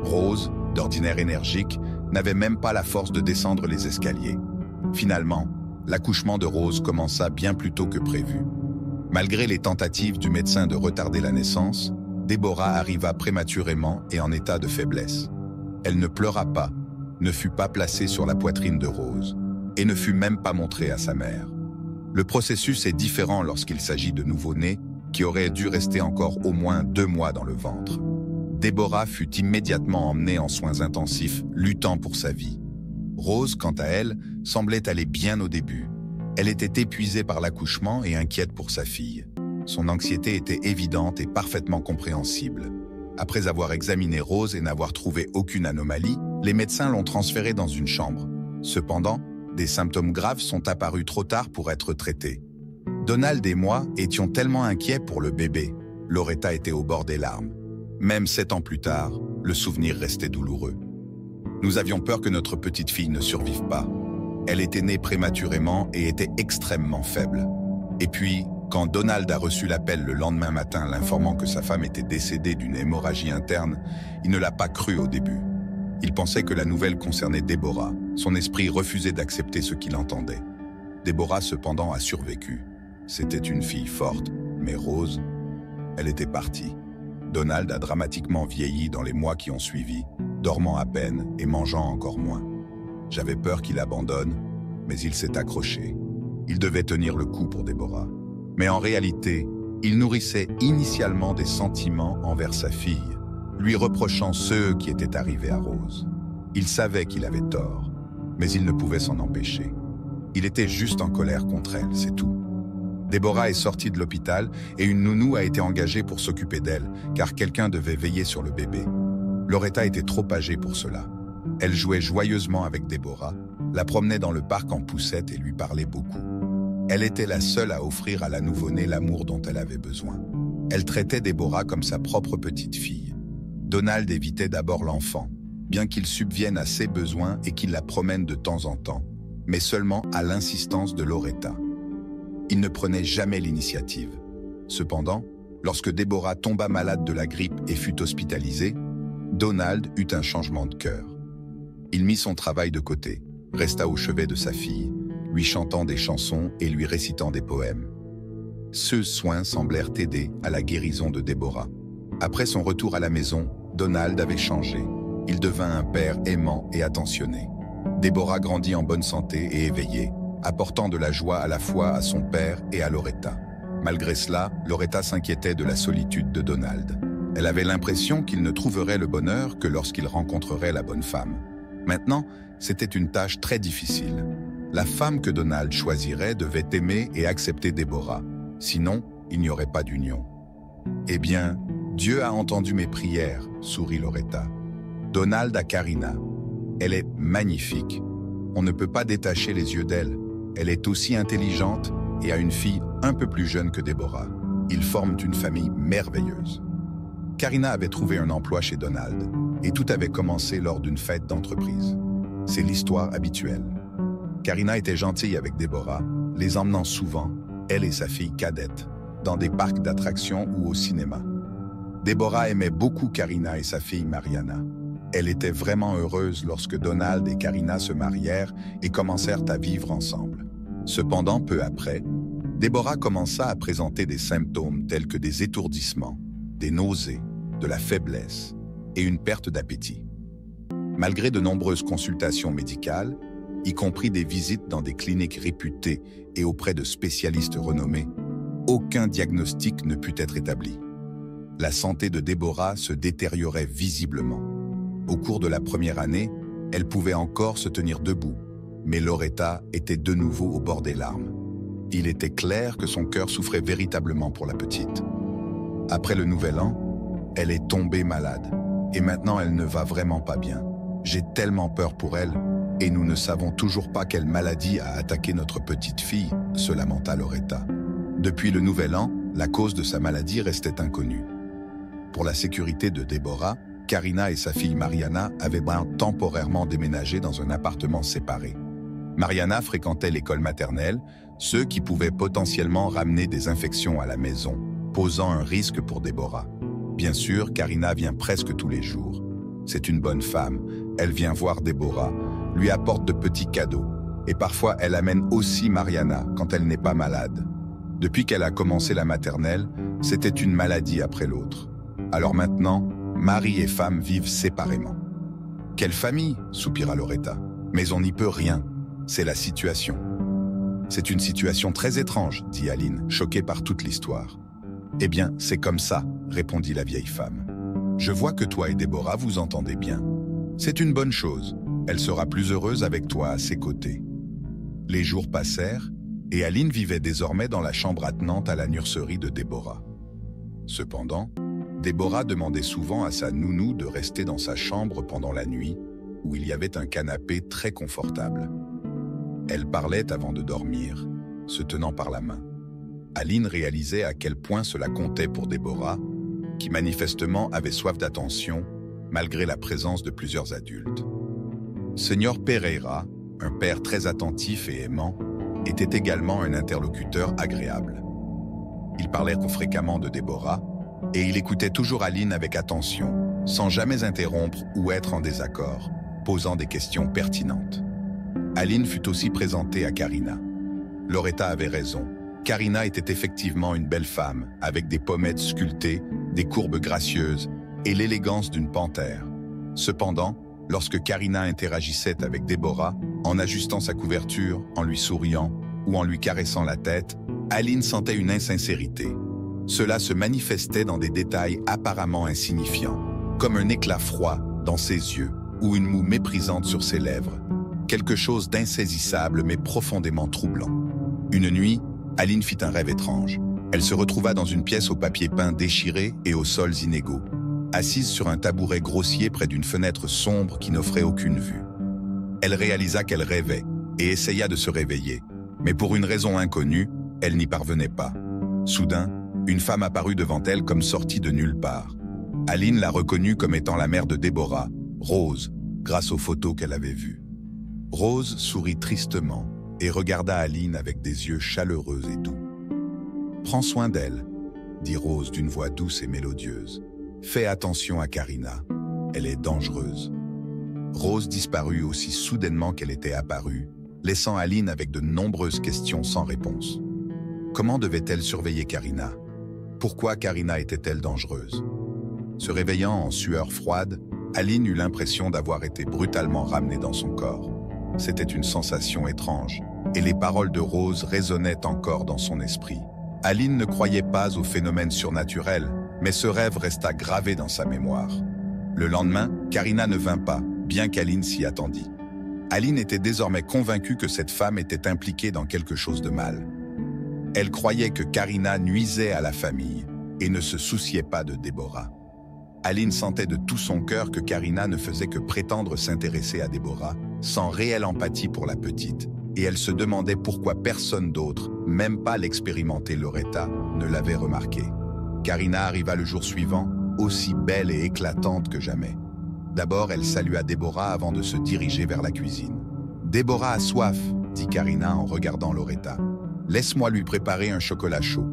[SPEAKER 1] Rose, d'ordinaire énergique, n'avait même pas la force de descendre les escaliers. Finalement, l'accouchement de Rose commença bien plus tôt que prévu. Malgré les tentatives du médecin de retarder la naissance, Déborah arriva prématurément et en état de faiblesse. Elle ne pleura pas, ne fut pas placée sur la poitrine de Rose et ne fut même pas montrée à sa mère. Le processus est différent lorsqu'il s'agit de nouveau-nés qui auraient dû rester encore au moins 2 mois dans le ventre. Déborah fut immédiatement emmenée en soins intensifs, luttant pour sa vie. Rose, quant à elle, semblait aller bien au début. Elle était épuisée par l'accouchement et inquiète pour sa fille. Son anxiété était évidente et parfaitement compréhensible. Après avoir examiné Rose et n'avoir trouvé aucune anomalie, les médecins l'ont transférée dans une chambre. Cependant, des symptômes graves sont apparus trop tard pour être traités. Donald et moi étions tellement inquiets pour le bébé. Loretta était au bord des larmes. Même 7 ans plus tard, le souvenir restait douloureux. Nous avions peur que notre petite fille ne survive pas. Elle était née prématurément et était extrêmement faible. Et puis, quand Donald a reçu l'appel le lendemain matin l'informant que sa femme était décédée d'une hémorragie interne, il ne l'a pas cru au début. Il pensait que la nouvelle concernait Déborah. Son esprit refusait d'accepter ce qu'il entendait. Déborah, cependant, a survécu. C'était une fille forte, mais Rose, elle était partie. Donald a dramatiquement vieilli dans les mois qui ont suivi, dormant à peine et mangeant encore moins. J'avais peur qu'il abandonne, mais il s'est accroché. Il devait tenir le coup pour Déborah. Mais en réalité, il nourrissait initialement des sentiments envers sa fille, lui reprochant ceux qui étaient arrivés à Rose. Il savait qu'il avait tort, mais il ne pouvait s'en empêcher. Il était juste en colère contre elle, c'est tout. Déborah est sortie de l'hôpital et une nounou a été engagée pour s'occuper d'elle, car quelqu'un devait veiller sur le bébé. Loretta était trop âgée pour cela. Elle jouait joyeusement avec Déborah, la promenait dans le parc en poussette et lui parlait beaucoup. Elle était la seule à offrir à la nouveau-née l'amour dont elle avait besoin. Elle traitait Déborah comme sa propre petite fille. Donald évitait d'abord l'enfant, bien qu'il subvienne à ses besoins et qu'il la promène de temps en temps, mais seulement à l'insistance de Loretta. Il ne prenait jamais l'initiative. Cependant, lorsque Déborah tomba malade de la grippe et fut hospitalisée, Donald eut un changement de cœur. Il mit son travail de côté, resta au chevet de sa fille, lui chantant des chansons et lui récitant des poèmes. Ce soins semblèrent aider à la guérison de Déborah. Après son retour à la maison, Donald avait changé. Il devint un père aimant et attentionné. Déborah grandit en bonne santé et éveillée, apportant de la joie à la fois à son père et à Loretta. Malgré cela, Loretta s'inquiétait de la solitude de Donald. Elle avait l'impression qu'il ne trouverait le bonheur que lorsqu'il rencontrerait la bonne femme. Maintenant, c'était une tâche très difficile. La femme que Donald choisirait devait aimer et accepter Déborah. Sinon, il n'y aurait pas d'union. Eh bien, Dieu a entendu mes prières, sourit Loretta. Donald a Karina. Elle est magnifique. On ne peut pas détacher les yeux d'elle. Elle est aussi intelligente et a une fille un peu plus jeune que Déborah. Ils forment une famille merveilleuse. Karina avait trouvé un emploi chez Donald et tout avait commencé lors d'une fête d'entreprise. C'est l'histoire habituelle. Karina était gentille avec Déborah, les emmenant souvent, elle et sa fille cadette, dans des parcs d'attractions ou au cinéma. Déborah aimait beaucoup Karina et sa fille Mariana. Elle était vraiment heureuse lorsque Donald et Karina se marièrent et commencèrent à vivre ensemble. Cependant, peu après, Déborah commença à présenter des symptômes tels que des étourdissements, des nausées, de la faiblesse et une perte d'appétit. Malgré de nombreuses consultations médicales, y compris des visites dans des cliniques réputées et auprès de spécialistes renommés, aucun diagnostic ne put être établi. La santé de Déborah se détériorait visiblement. Au cours de la première année, elle pouvait encore se tenir debout, mais Loretta était de nouveau au bord des larmes. Il était clair que son cœur souffrait véritablement pour la petite. Après le Nouvel An, elle est tombée malade, et maintenant elle ne va vraiment pas bien. J'ai tellement peur pour elle, et nous ne savons toujours pas quelle maladie a attaqué notre petite fille, se lamenta Loretta. Depuis le Nouvel An, la cause de sa maladie restait inconnue. Pour la sécurité de Déborah, Karina et sa fille Mariana avaient temporairement déménagé dans un appartement séparé. Mariana fréquentait l'école maternelle, ce qui pouvait potentiellement ramener des infections à la maison, posant un risque pour Déborah. Bien sûr, Karina vient presque tous les jours. C'est une bonne femme, elle vient voir Déborah, lui apporte de petits cadeaux, et parfois elle amène aussi Mariana quand elle n'est pas malade. Depuis qu'elle a commencé la maternelle, c'était une maladie après l'autre. Alors maintenant, mari et femme vivent séparément. « Quelle famille ?» soupira Loretta. « Mais on n'y peut rien, c'est la situation. » « C'est une situation très étrange, » dit Aline, choquée par toute l'histoire. « Eh bien, c'est comme ça, » répondit la vieille femme. « Je vois que toi et Déborah vous entendez bien. C'est une bonne chose, elle sera plus heureuse avec toi à ses côtés. » Les jours passèrent, et Aline vivait désormais dans la chambre attenante à la nurserie de Déborah. Cependant, Déborah demandait souvent à sa nounou de rester dans sa chambre pendant la nuit, où il y avait un canapé très confortable. Elle parlait avant de dormir, se tenant par la main. Aline réalisait à quel point cela comptait pour Déborah, qui manifestement avait soif d'attention, malgré la présence de plusieurs adultes. Señor Pereira, un père très attentif et aimant, était également un interlocuteur agréable. Il parlait fréquemment de Déborah, et il écoutait toujours Aline avec attention, sans jamais interrompre ou être en désaccord, posant des questions pertinentes. Aline fut aussi présentée à Karina. Loretta avait raison. Karina était effectivement une belle femme, avec des pommettes sculptées, des courbes gracieuses et l'élégance d'une panthère. Cependant, lorsque Karina interagissait avec Déborah, en ajustant sa couverture, en lui souriant ou en lui caressant la tête, Aline sentait une insincérité. Cela se manifestait dans des détails apparemment insignifiants, comme un éclat froid dans ses yeux ou une moue méprisante sur ses lèvres. Quelque chose d'insaisissable mais profondément troublant. Une nuit, Aline fit un rêve étrange. Elle se retrouva dans une pièce au papier peint déchiré et aux sols inégaux, assise sur un tabouret grossier près d'une fenêtre sombre qui n'offrait aucune vue. Elle réalisa qu'elle rêvait et essaya de se réveiller, mais pour une raison inconnue, elle n'y parvenait pas. Soudain, une femme apparut devant elle comme sortie de nulle part. Aline la reconnut comme étant la mère de Déborah, Rose, grâce aux photos qu'elle avait vues. Rose sourit tristement et regarda Aline avec des yeux chaleureux et doux. « Prends soin d'elle, » dit Rose d'une voix douce et mélodieuse. « Fais attention à Karina, elle est dangereuse. » Rose disparut aussi soudainement qu'elle était apparue, laissant Aline avec de nombreuses questions sans réponse. Comment devait-elle surveiller Karina? Pourquoi Karina était-elle dangereuse? Se réveillant en sueur froide, Aline eut l'impression d'avoir été brutalement ramenée dans son corps. C'était une sensation étrange, et les paroles de Rose résonnaient encore dans son esprit. Aline ne croyait pas au phénomène surnaturel, mais ce rêve resta gravé dans sa mémoire. Le lendemain, Karina ne vint pas, bien qu'Aline s'y attendît. Aline était désormais convaincue que cette femme était impliquée dans quelque chose de mal. Elle croyait que Karina nuisait à la famille et ne se souciait pas de Déborah. Aline sentait de tout son cœur que Karina ne faisait que prétendre s'intéresser à Déborah, sans réelle empathie pour la petite, et elle se demandait pourquoi personne d'autre, même pas l'expérimentée Loretta, ne l'avait remarqué. Karina arriva le jour suivant, aussi belle et éclatante que jamais. D'abord, elle salua Déborah avant de se diriger vers la cuisine. « Déborah a soif, » dit Karina en regardant Loretta. « Laisse-moi lui préparer un chocolat chaud. »«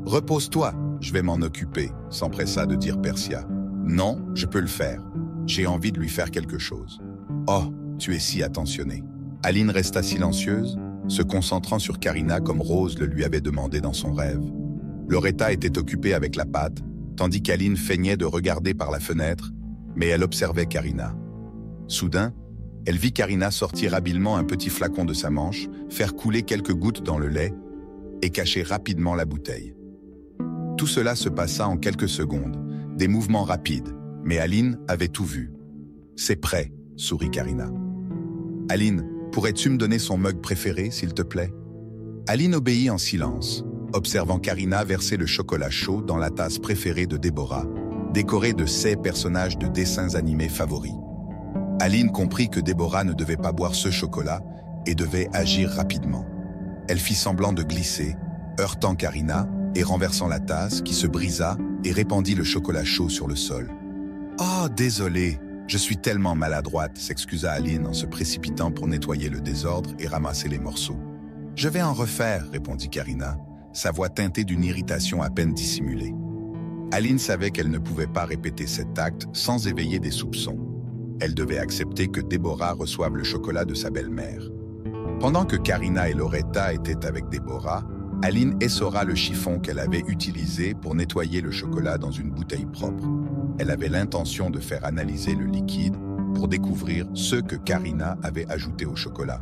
[SPEAKER 1] Repose-toi, je vais m'en occuper, » s'empressa de dire Persia. « Non, je peux le faire. J'ai envie de lui faire quelque chose. »« Oh, tu es si attentionnée. » Aline resta silencieuse, se concentrant sur Karina comme Rose le lui avait demandé dans son rêve. Loretta était occupée avec la pâte, tandis qu'Aline feignait de regarder par la fenêtre, mais elle observait Karina. Soudain, elle vit Karina sortir habilement un petit flacon de sa manche, faire couler quelques gouttes dans le lait et cacher rapidement la bouteille. Tout cela se passa en quelques secondes, des mouvements rapides, mais Aline avait tout vu. « C'est prêt », sourit Karina. « Aline, pourrais-tu me donner son mug préféré, s'il te plaît ?» Aline obéit en silence, observant Karina verser le chocolat chaud dans la tasse préférée de Déborah, décorée de ses personnages de dessins animés favoris. Aline comprit que Déborah ne devait pas boire ce chocolat et devait agir rapidement. Elle fit semblant de glisser, heurtant Karina et renversant la tasse qui se brisa et répandit le chocolat chaud sur le sol. « Oh, désolée, je suis tellement maladroite », s'excusa Aline en se précipitant pour nettoyer le désordre et ramasser les morceaux. « Je vais en refaire », répondit Karina, sa voix teintée d'une irritation à peine dissimulée. Aline savait qu'elle ne pouvait pas répéter cet acte sans éveiller des soupçons. Elle devait accepter que Déborah reçoive le chocolat de sa belle-mère. Pendant que Karina et Loretta étaient avec Déborah, Aline essora le chiffon qu'elle avait utilisé pour nettoyer le chocolat dans une bouteille propre. Elle avait l'intention de faire analyser le liquide pour découvrir ce que Karina avait ajouté au chocolat.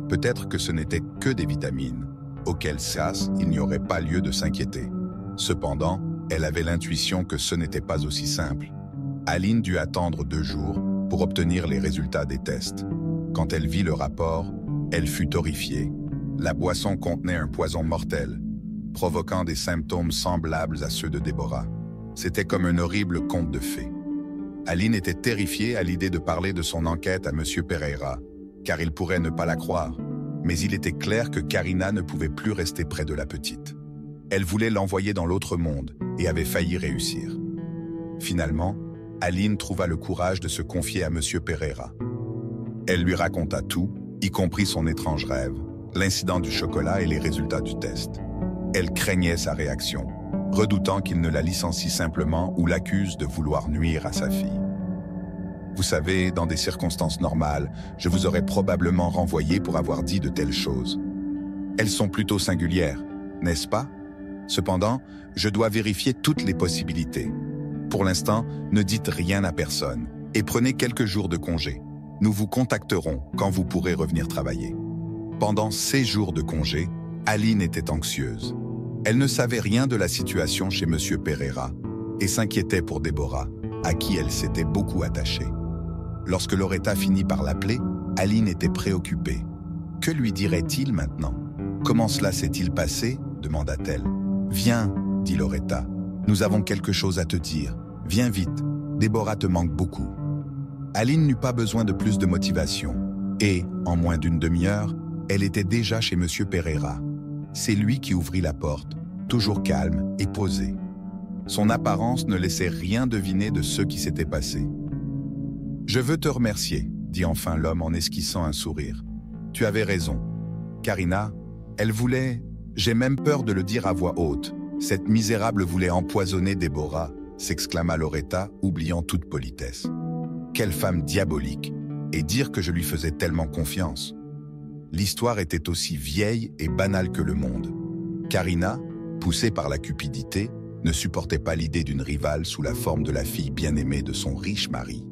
[SPEAKER 1] Peut-être que ce n'était que des vitamines, auquel cas il n'y aurait pas lieu de s'inquiéter. Cependant, elle avait l'intuition que ce n'était pas aussi simple. Aline dut attendre 2 jours pour obtenir les résultats des tests. Quand elle vit le rapport, elle fut horrifiée. La boisson contenait un poison mortel, provoquant des symptômes semblables à ceux de Déborah. C'était comme un horrible conte de fées. Aline était terrifiée à l'idée de parler de son enquête à M. Pereira, car il pourrait ne pas la croire. Mais il était clair que Karina ne pouvait plus rester près de la petite. Elle voulait l'envoyer dans l'autre monde et avait failli réussir. Finalement, Aline trouva le courage de se confier à M. Pereira. Elle lui raconta tout, y compris son étrange rêve, l'incident du chocolat et les résultats du test. Elle craignait sa réaction, redoutant qu'il ne la licencie simplement ou l'accuse de vouloir nuire à sa fille. Vous savez, dans des circonstances normales, je vous aurais probablement renvoyé pour avoir dit de telles choses. Elles sont plutôt singulières, n'est-ce pas? Cependant, je dois vérifier toutes les possibilités. Pour l'instant, ne dites rien à personne et prenez quelques jours de congé. Nous vous contacterons quand vous pourrez revenir travailler. Pendant ces jours de congé, Aline était anxieuse. Elle ne savait rien de la situation chez M. Pereira et s'inquiétait pour Déborah, à qui elle s'était beaucoup attachée. Lorsque Loretta finit par l'appeler, Aline était préoccupée. Que lui dirait-il maintenant? Comment cela s'est-il passé? Demanda-t-elle. Viens, dit Loretta. Nous avons quelque chose à te dire. Viens vite, Déborah te manque beaucoup. Aline n'eut pas besoin de plus de motivation. Et, en moins d'une demi-heure, elle était déjà chez M. Pereira. C'est lui qui ouvrit la porte, toujours calme et posé. Son apparence ne laissait rien deviner de ce qui s'était passé. « Je veux te remercier, dit enfin l'homme en esquissant un sourire. Tu avais raison. Karina, elle voulait... J'ai même peur de le dire à voix haute. Cette misérable voulait empoisonner Déborah, s'exclama Loretta, oubliant toute politesse. Quelle femme diabolique, et dire que je lui faisais tellement confiance. L'histoire était aussi vieille et banale que le monde. Karina, poussée par la cupidité, ne supportait pas l'idée d'une rivale sous la forme de la fille bien-aimée de son riche mari.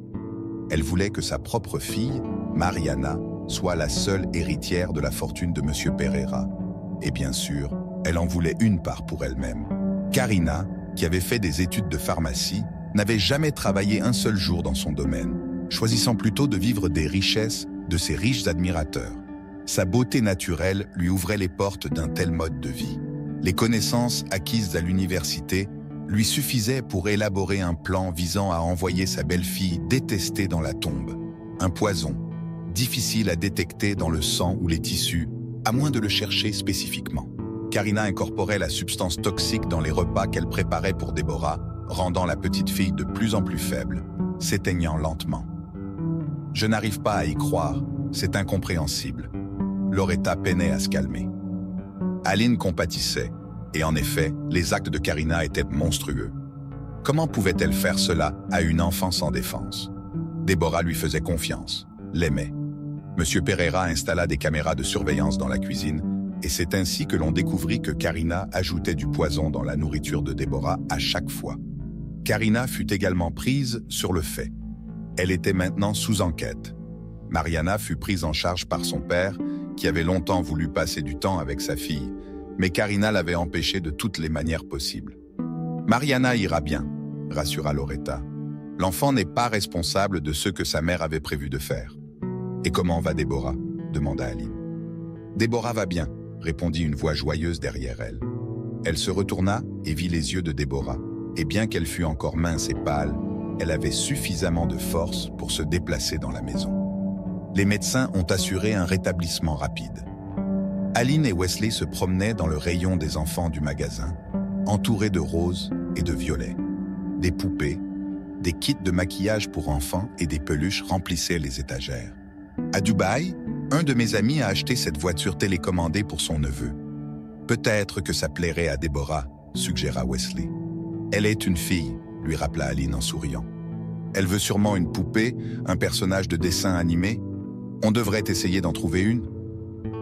[SPEAKER 1] Elle voulait que sa propre fille, Mariana, soit la seule héritière de la fortune de M. Pereira. Et bien sûr, elle en voulait une part pour elle-même. Karina, qui avait fait des études de pharmacie, n'avait jamais travaillé un seul jour dans son domaine, choisissant plutôt de vivre des richesses de ses riches admirateurs. Sa beauté naturelle lui ouvrait les portes d'un tel mode de vie. Les connaissances acquises à l'université lui suffisaient pour élaborer un plan visant à envoyer sa belle-fille détestée dans la tombe. Un poison, difficile à détecter dans le sang ou les tissus, à moins de le chercher spécifiquement. Karina incorporait la substance toxique dans les repas qu'elle préparait pour Déborah, rendant la petite fille de plus en plus faible, s'éteignant lentement. « Je n'arrive pas à y croire, c'est incompréhensible. » Loretta peinait à se calmer. Aline compatissait, et en effet, les actes de Karina étaient monstrueux. Comment pouvait-elle faire cela à une enfant sans défense? Déborah lui faisait confiance, l'aimait. M. Pereira installa des caméras de surveillance dans la cuisine, et c'est ainsi que l'on découvrit que Karina ajoutait du poison dans la nourriture de Déborah à chaque fois. Karina fut également prise sur le fait. Elle était maintenant sous enquête. Mariana fut prise en charge par son père, qui avait longtemps voulu passer du temps avec sa fille, mais Karina l'avait empêché de toutes les manières possibles. « Mariana ira bien », rassura Loretta. « L'enfant n'est pas responsable de ce que sa mère avait prévu de faire. »« Et comment va Déborah » demanda Aline. « Déborah va bien », répondit une voix joyeuse derrière elle. Elle se retourna et vit les yeux de Déborah, et bien qu'elle fût encore mince et pâle, elle avait suffisamment de force pour se déplacer dans la maison. Les médecins ont assuré un rétablissement rapide. Aline et Wesley se promenaient dans le rayon des enfants du magasin, entourés de roses et de violets. Des poupées, des kits de maquillage pour enfants et des peluches remplissaient les étagères. À Dubaï, un de mes amis a acheté cette voiture télécommandée pour son neveu. Peut-être que ça plairait à Déborah, suggéra Wesley. Elle est une fille, lui rappela Aline en souriant. Elle veut sûrement une poupée, un personnage de dessin animé. On devrait essayer d'en trouver une.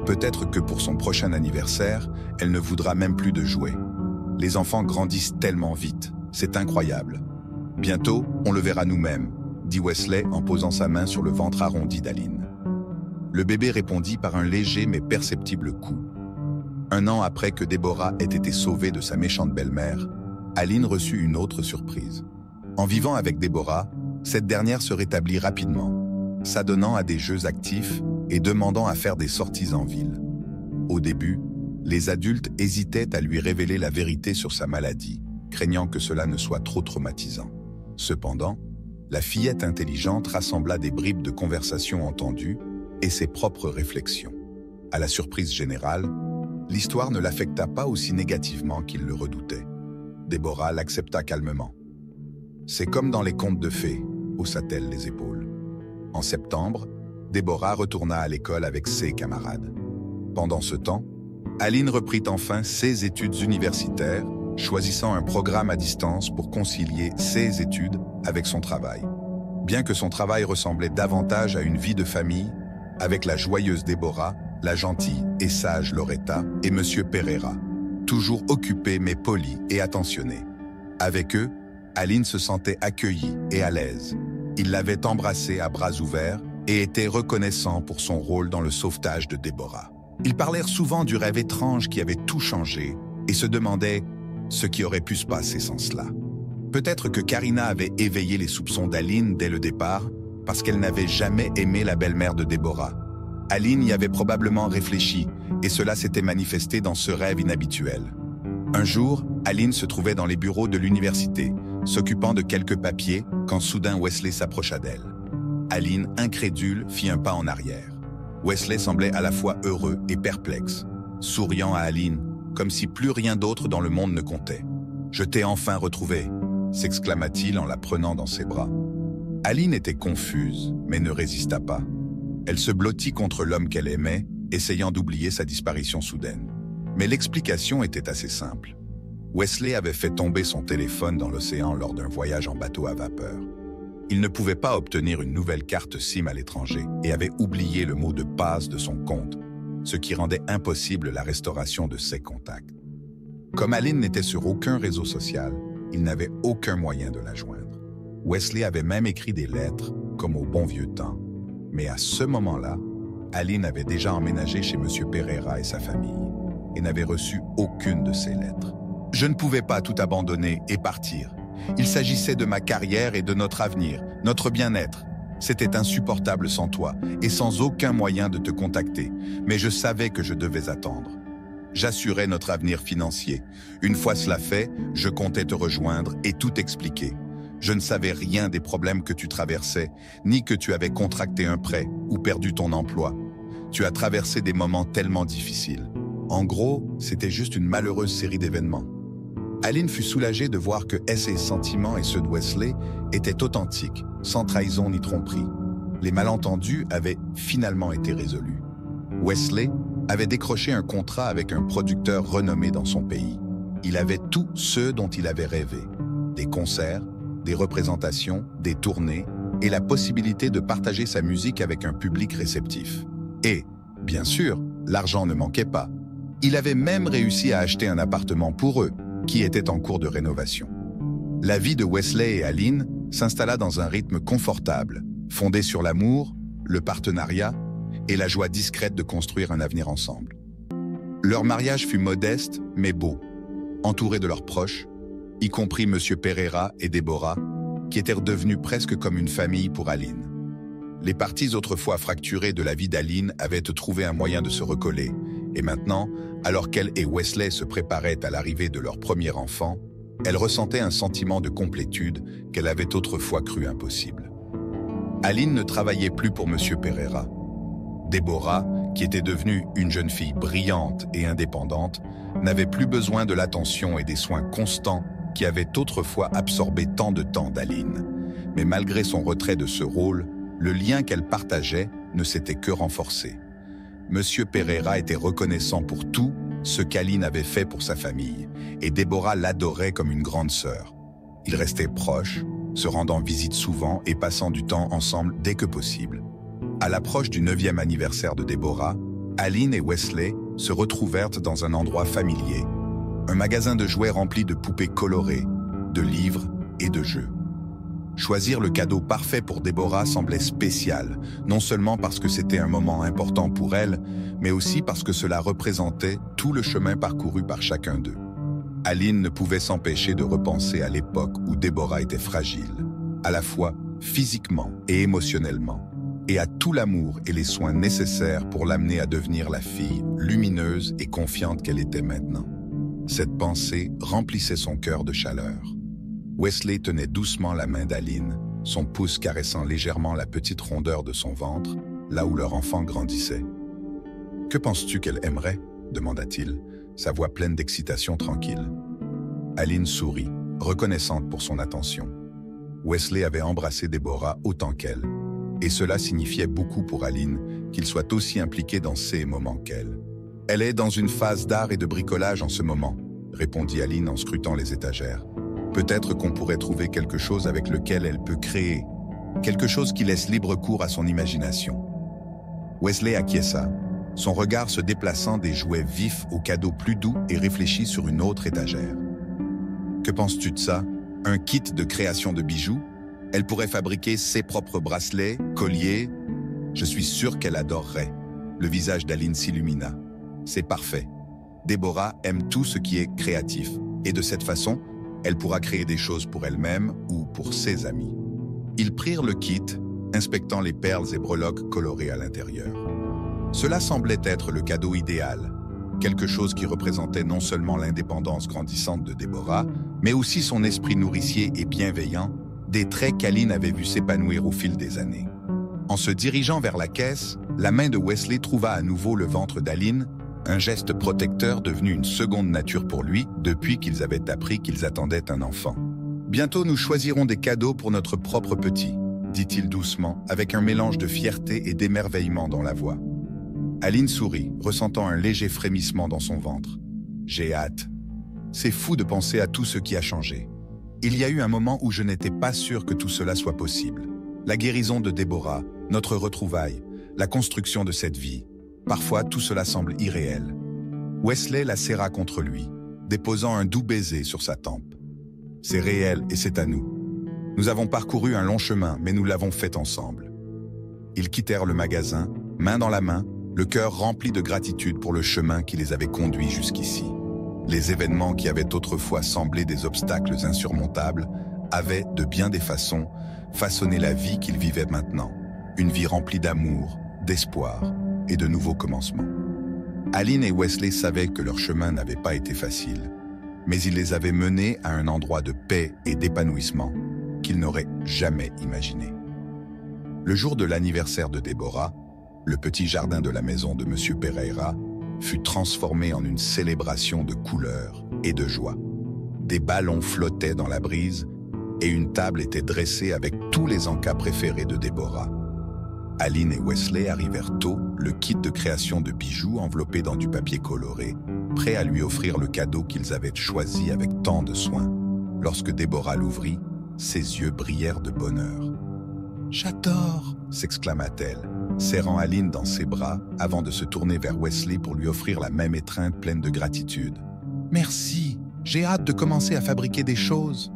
[SPEAKER 1] Peut-être que pour son prochain anniversaire, elle ne voudra même plus de jouets. Les enfants grandissent tellement vite, c'est incroyable. Bientôt, on le verra nous-mêmes, dit Wesley en posant sa main sur le ventre arrondi d'Aline. Le bébé répondit par un léger mais perceptible coup. 1 an après que Déborah ait été sauvée de sa méchante belle-mère, Aline reçut une autre surprise. En vivant avec Déborah, cette dernière se rétablit rapidement, s'adonnant à des jeux actifs et demandant à faire des sorties en ville. Au début, les adultes hésitaient à lui révéler la vérité sur sa maladie, craignant que cela ne soit trop traumatisant. Cependant, la fillette intelligente rassembla des bribes de conversations entendues et ses propres réflexions. À la surprise générale, l'histoire ne l'affecta pas aussi négativement qu'il le redoutait. Déborah l'accepta calmement. C'est comme dans les contes de fées, haussa-t-elle les épaules. En septembre, Déborah retourna à l'école avec ses camarades. Pendant ce temps, Aline reprit enfin ses études universitaires, choisissant un programme à distance pour concilier ses études avec son travail. Bien que son travail ressemblait davantage à une vie de famille, avec la joyeuse Déborah, la gentille et sage Loretta et Monsieur Pereira, toujours occupés mais polis et attentionnés. Avec eux, Aline se sentait accueillie et à l'aise. Ils l'avaient embrassée à bras ouverts et étaient reconnaissants pour son rôle dans le sauvetage de Déborah. Ils parlèrent souvent du rêve étrange qui avait tout changé et se demandaient ce qui aurait pu se passer sans cela. Peut-être que Karina avait éveillé les soupçons d'Aline dès le départ parce qu'elle n'avait jamais aimé la belle-mère de Déborah. Aline y avait probablement réfléchi et cela s'était manifesté dans ce rêve inhabituel. Un jour, Aline se trouvait dans les bureaux de l'université, s'occupant de quelques papiers quand soudain Wesley s'approcha d'elle. Aline, incrédule, fit un pas en arrière. Wesley semblait à la fois heureux et perplexe, souriant à Aline, comme si plus rien d'autre dans le monde ne comptait. « Je t'ai enfin retrouvée !» s'exclama-t-il en la prenant dans ses bras. Aline était confuse, mais ne résista pas. Elle se blottit contre l'homme qu'elle aimait, essayant d'oublier sa disparition soudaine. Mais l'explication était assez simple. Wesley avait fait tomber son téléphone dans l'océan lors d'un voyage en bateau à vapeur. Il ne pouvait pas obtenir une nouvelle carte SIM à l'étranger et avait oublié le mot de passe de son compte, ce qui rendait impossible la restauration de ses contacts. Comme Aline n'était sur aucun réseau social, il n'avait aucun moyen de la joindre. Wesley avait même écrit des lettres, comme au bon vieux temps. Mais à ce moment-là, Aline avait déjà emménagé chez Monsieur Pereira et sa famille, et n'avait reçu aucune de ses lettres. Je ne pouvais pas tout abandonner et partir. Il s'agissait de ma carrière et de notre avenir, notre bien-être. C'était insupportable sans toi et sans aucun moyen de te contacter, mais je savais que je devais attendre. J'assurais notre avenir financier. Une fois cela fait, je comptais te rejoindre et tout expliquer. Je ne savais rien des problèmes que tu traversais, ni que tu avais contracté un prêt ou perdu ton emploi. Tu as traversé des moments tellement difficiles. En gros, c'était juste une malheureuse série d'événements. Aline fut soulagée de voir que ses sentiments et ceux de Wesley étaient authentiques, sans trahison ni tromperie. Les malentendus avaient finalement été résolus. Wesley avait décroché un contrat avec un producteur renommé dans son pays. Il avait tout ce dont il avait rêvé. Des concerts, des représentations, des tournées et la possibilité de partager sa musique avec un public réceptif. Et, bien sûr, l'argent ne manquait pas. Il avait même réussi à acheter un appartement pour eux, qui était en cours de rénovation. La vie de Wesley et Aline s'installa dans un rythme confortable, fondé sur l'amour, le partenariat et la joie discrète de construire un avenir ensemble. Leur mariage fut modeste, mais beau, entouré de leurs proches, y compris Monsieur Pereira et Déborah, qui étaient devenus presque comme une famille pour Aline. Les parties autrefois fracturées de la vie d'Aline avaient trouvé un moyen de se recoller, et maintenant, alors qu'elle et Wesley se préparaient à l'arrivée de leur premier enfant, elle ressentait un sentiment de complétude qu'elle avait autrefois cru impossible. Aline ne travaillait plus pour Monsieur Pereira. Déborah, qui était devenue une jeune fille brillante et indépendante, n'avait plus besoin de l'attention et des soins constants qui avaient autrefois absorbé tant de temps d'Aline. Mais malgré son retrait de ce rôle, le lien qu'elle partageait ne s'était que renforcé. Monsieur Pereira était reconnaissant pour tout ce qu'Aline avait fait pour sa famille, et Déborah l'adorait comme une grande sœur. Ils restaient proches, se rendant visite souvent et passant du temps ensemble dès que possible. À l'approche du 9e anniversaire de Deborah, Aline et Wesley se retrouvèrent dans un endroit familier, un magasin de jouets rempli de poupées colorées, de livres et de jeux. Choisir le cadeau parfait pour Deborah semblait spécial, non seulement parce que c'était un moment important pour elle, mais aussi parce que cela représentait tout le chemin parcouru par chacun d'eux. Aline ne pouvait s'empêcher de repenser à l'époque où Deborah était fragile, à la fois physiquement et émotionnellement, et à tout l'amour et les soins nécessaires pour l'amener à devenir la fille lumineuse et confiante qu'elle était maintenant. Cette pensée remplissait son cœur de chaleur. Wesley tenait doucement la main d'Aline, son pouce caressant légèrement la petite rondeur de son ventre, là où leur enfant grandissait. « Que penses-tu qu'elle aimerait ?» demanda-t-il, sa voix pleine d'excitation tranquille. Aline sourit, reconnaissante pour son attention. Wesley avait embrassé Deborah autant qu'elle, et cela signifiait beaucoup pour Aline qu'il soit aussi impliqué dans ces moments qu'elle. « Elle est dans une phase d'art et de bricolage en ce moment, » répondit Aline en scrutant les étagères. Peut-être qu'on pourrait trouver quelque chose avec lequel elle peut créer, quelque chose qui laisse libre cours à son imagination. Wesley acquiesça, son regard se déplaçant des jouets vifs aux cadeaux plus doux et réfléchis sur une autre étagère. « Que penses-tu de ça? Un kit de création de bijoux? Elle pourrait fabriquer ses propres bracelets, colliers. Je suis sûr qu'elle adorerait. » Le visage d'Aline s'illumina. « C'est parfait. Deborah aime tout ce qui est créatif, et de cette façon, elle pourra créer des choses pour elle-même ou pour ses amis. » Ils prirent le kit, inspectant les perles et breloques colorées à l'intérieur. Cela semblait être le cadeau idéal, quelque chose qui représentait non seulement l'indépendance grandissante de Deborah, mais aussi son esprit nourricier et bienveillant, des traits qu'Aline avait vus s'épanouir au fil des années. En se dirigeant vers la caisse, la main de Wesley trouva à nouveau le ventre d'Aline, un geste protecteur devenu une seconde nature pour lui depuis qu'ils avaient appris qu'ils attendaient un enfant. « Bientôt nous choisirons des cadeaux pour notre propre petit », dit-il doucement, avec un mélange de fierté et d'émerveillement dans la voix. Aline sourit, ressentant un léger frémissement dans son ventre. « J'ai hâte. C'est fou de penser à tout ce qui a changé. Il y a eu un moment où je n'étais pas sûr que tout cela soit possible. La guérison de Deborah, notre retrouvaille, la construction de cette vie. Parfois, tout cela semble irréel. » Wesley la serra contre lui, déposant un doux baiser sur sa tempe. « C'est réel et c'est à nous. Nous avons parcouru un long chemin, mais nous l'avons fait ensemble. » Ils quittèrent le magasin, main dans la main, le cœur rempli de gratitude pour le chemin qui les avait conduits jusqu'ici. Les événements qui avaient autrefois semblé des obstacles insurmontables avaient, de bien des façons, façonné la vie qu'ils vivaient maintenant. Une vie remplie d'amour, d'espoir et de nouveaux commencements. Aline et Wesley savaient que leur chemin n'avait pas été facile, mais il les avait menés à un endroit de paix et d'épanouissement qu'ils n'auraient jamais imaginé. Le jour de l'anniversaire de Deborah, le petit jardin de la maison de M. Pereira fut transformé en une célébration de couleurs et de joie. Des ballons flottaient dans la brise et une table était dressée avec tous les encas préférés de Deborah. Aline et Wesley arrivèrent tôt, le kit de création de bijoux enveloppé dans du papier coloré, prêt à lui offrir le cadeau qu'ils avaient choisi avec tant de soin. Lorsque Deborah l'ouvrit, ses yeux brillèrent de bonheur. « J'adore !» s'exclama-t-elle, serrant Aline dans ses bras avant de se tourner vers Wesley pour lui offrir la même étreinte pleine de gratitude. « Merci, j'ai hâte de commencer à fabriquer des choses. »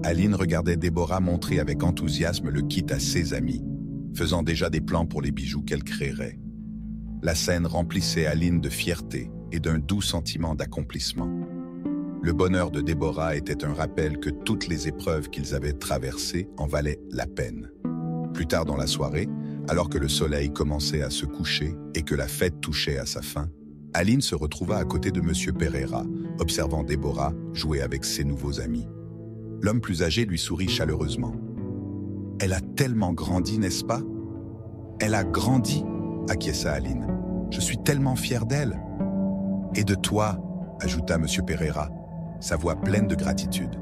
[SPEAKER 1] Aline regardait Deborah montrer avec enthousiasme le kit à ses amis, faisant déjà des plans pour les bijoux qu'elle créerait. La scène remplissait Aline de fierté et d'un doux sentiment d'accomplissement. Le bonheur de Deborah était un rappel que toutes les épreuves qu'ils avaient traversées en valaient la peine. Plus tard dans la soirée, alors que le soleil commençait à se coucher et que la fête touchait à sa fin, Aline se retrouva à côté de M. Pereira, observant Deborah jouer avec ses nouveaux amis. L'homme plus âgé lui sourit chaleureusement. « Elle a tellement grandi, n'est-ce pas? »« Elle a grandi, » acquiesça Aline. « Je suis tellement fière d'elle. »« Et de toi, » ajouta M. Pereira, sa voix pleine de gratitude.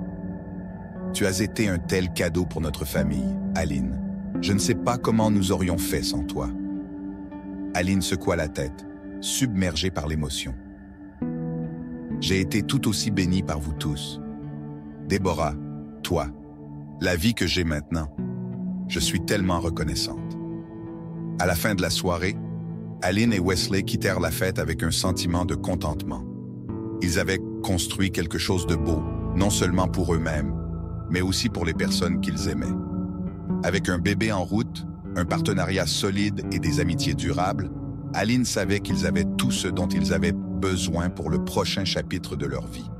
[SPEAKER 1] « Tu as été un tel cadeau pour notre famille, Aline. Je ne sais pas comment nous aurions fait sans toi. » Aline secoua la tête, submergée par l'émotion. « J'ai été tout aussi bénie par vous tous. Déborah, toi, la vie que j'ai maintenant. Je suis tellement reconnaissante. À la fin de la soirée, Aline et Wesley quittèrent la fête avec un sentiment de contentement. Ils avaient construit quelque chose de beau, non seulement pour eux-mêmes, mais aussi pour les personnes qu'ils aimaient. Avec un bébé en route, un partenariat solide et des amitiés durables, Aline savait qu'ils avaient tout ce dont ils avaient besoin pour le prochain chapitre de leur vie.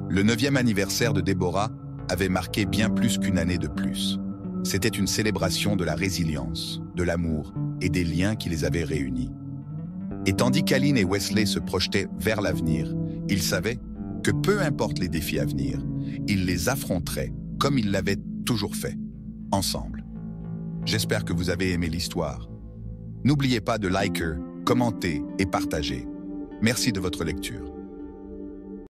[SPEAKER 1] Le 9e anniversaire de Déborah avait marqué bien plus qu'une année de plus. C'était une célébration de la résilience, de l'amour et des liens qui les avaient réunis. Et tandis qu'Aline et Wesley se projetaient vers l'avenir, ils savaient que peu importe les défis à venir, ils les affronteraient comme ils l'avaient toujours fait, ensemble. J'espère que vous avez aimé l'histoire. N'oubliez pas de liker, commenter et partager. Merci de votre lecture.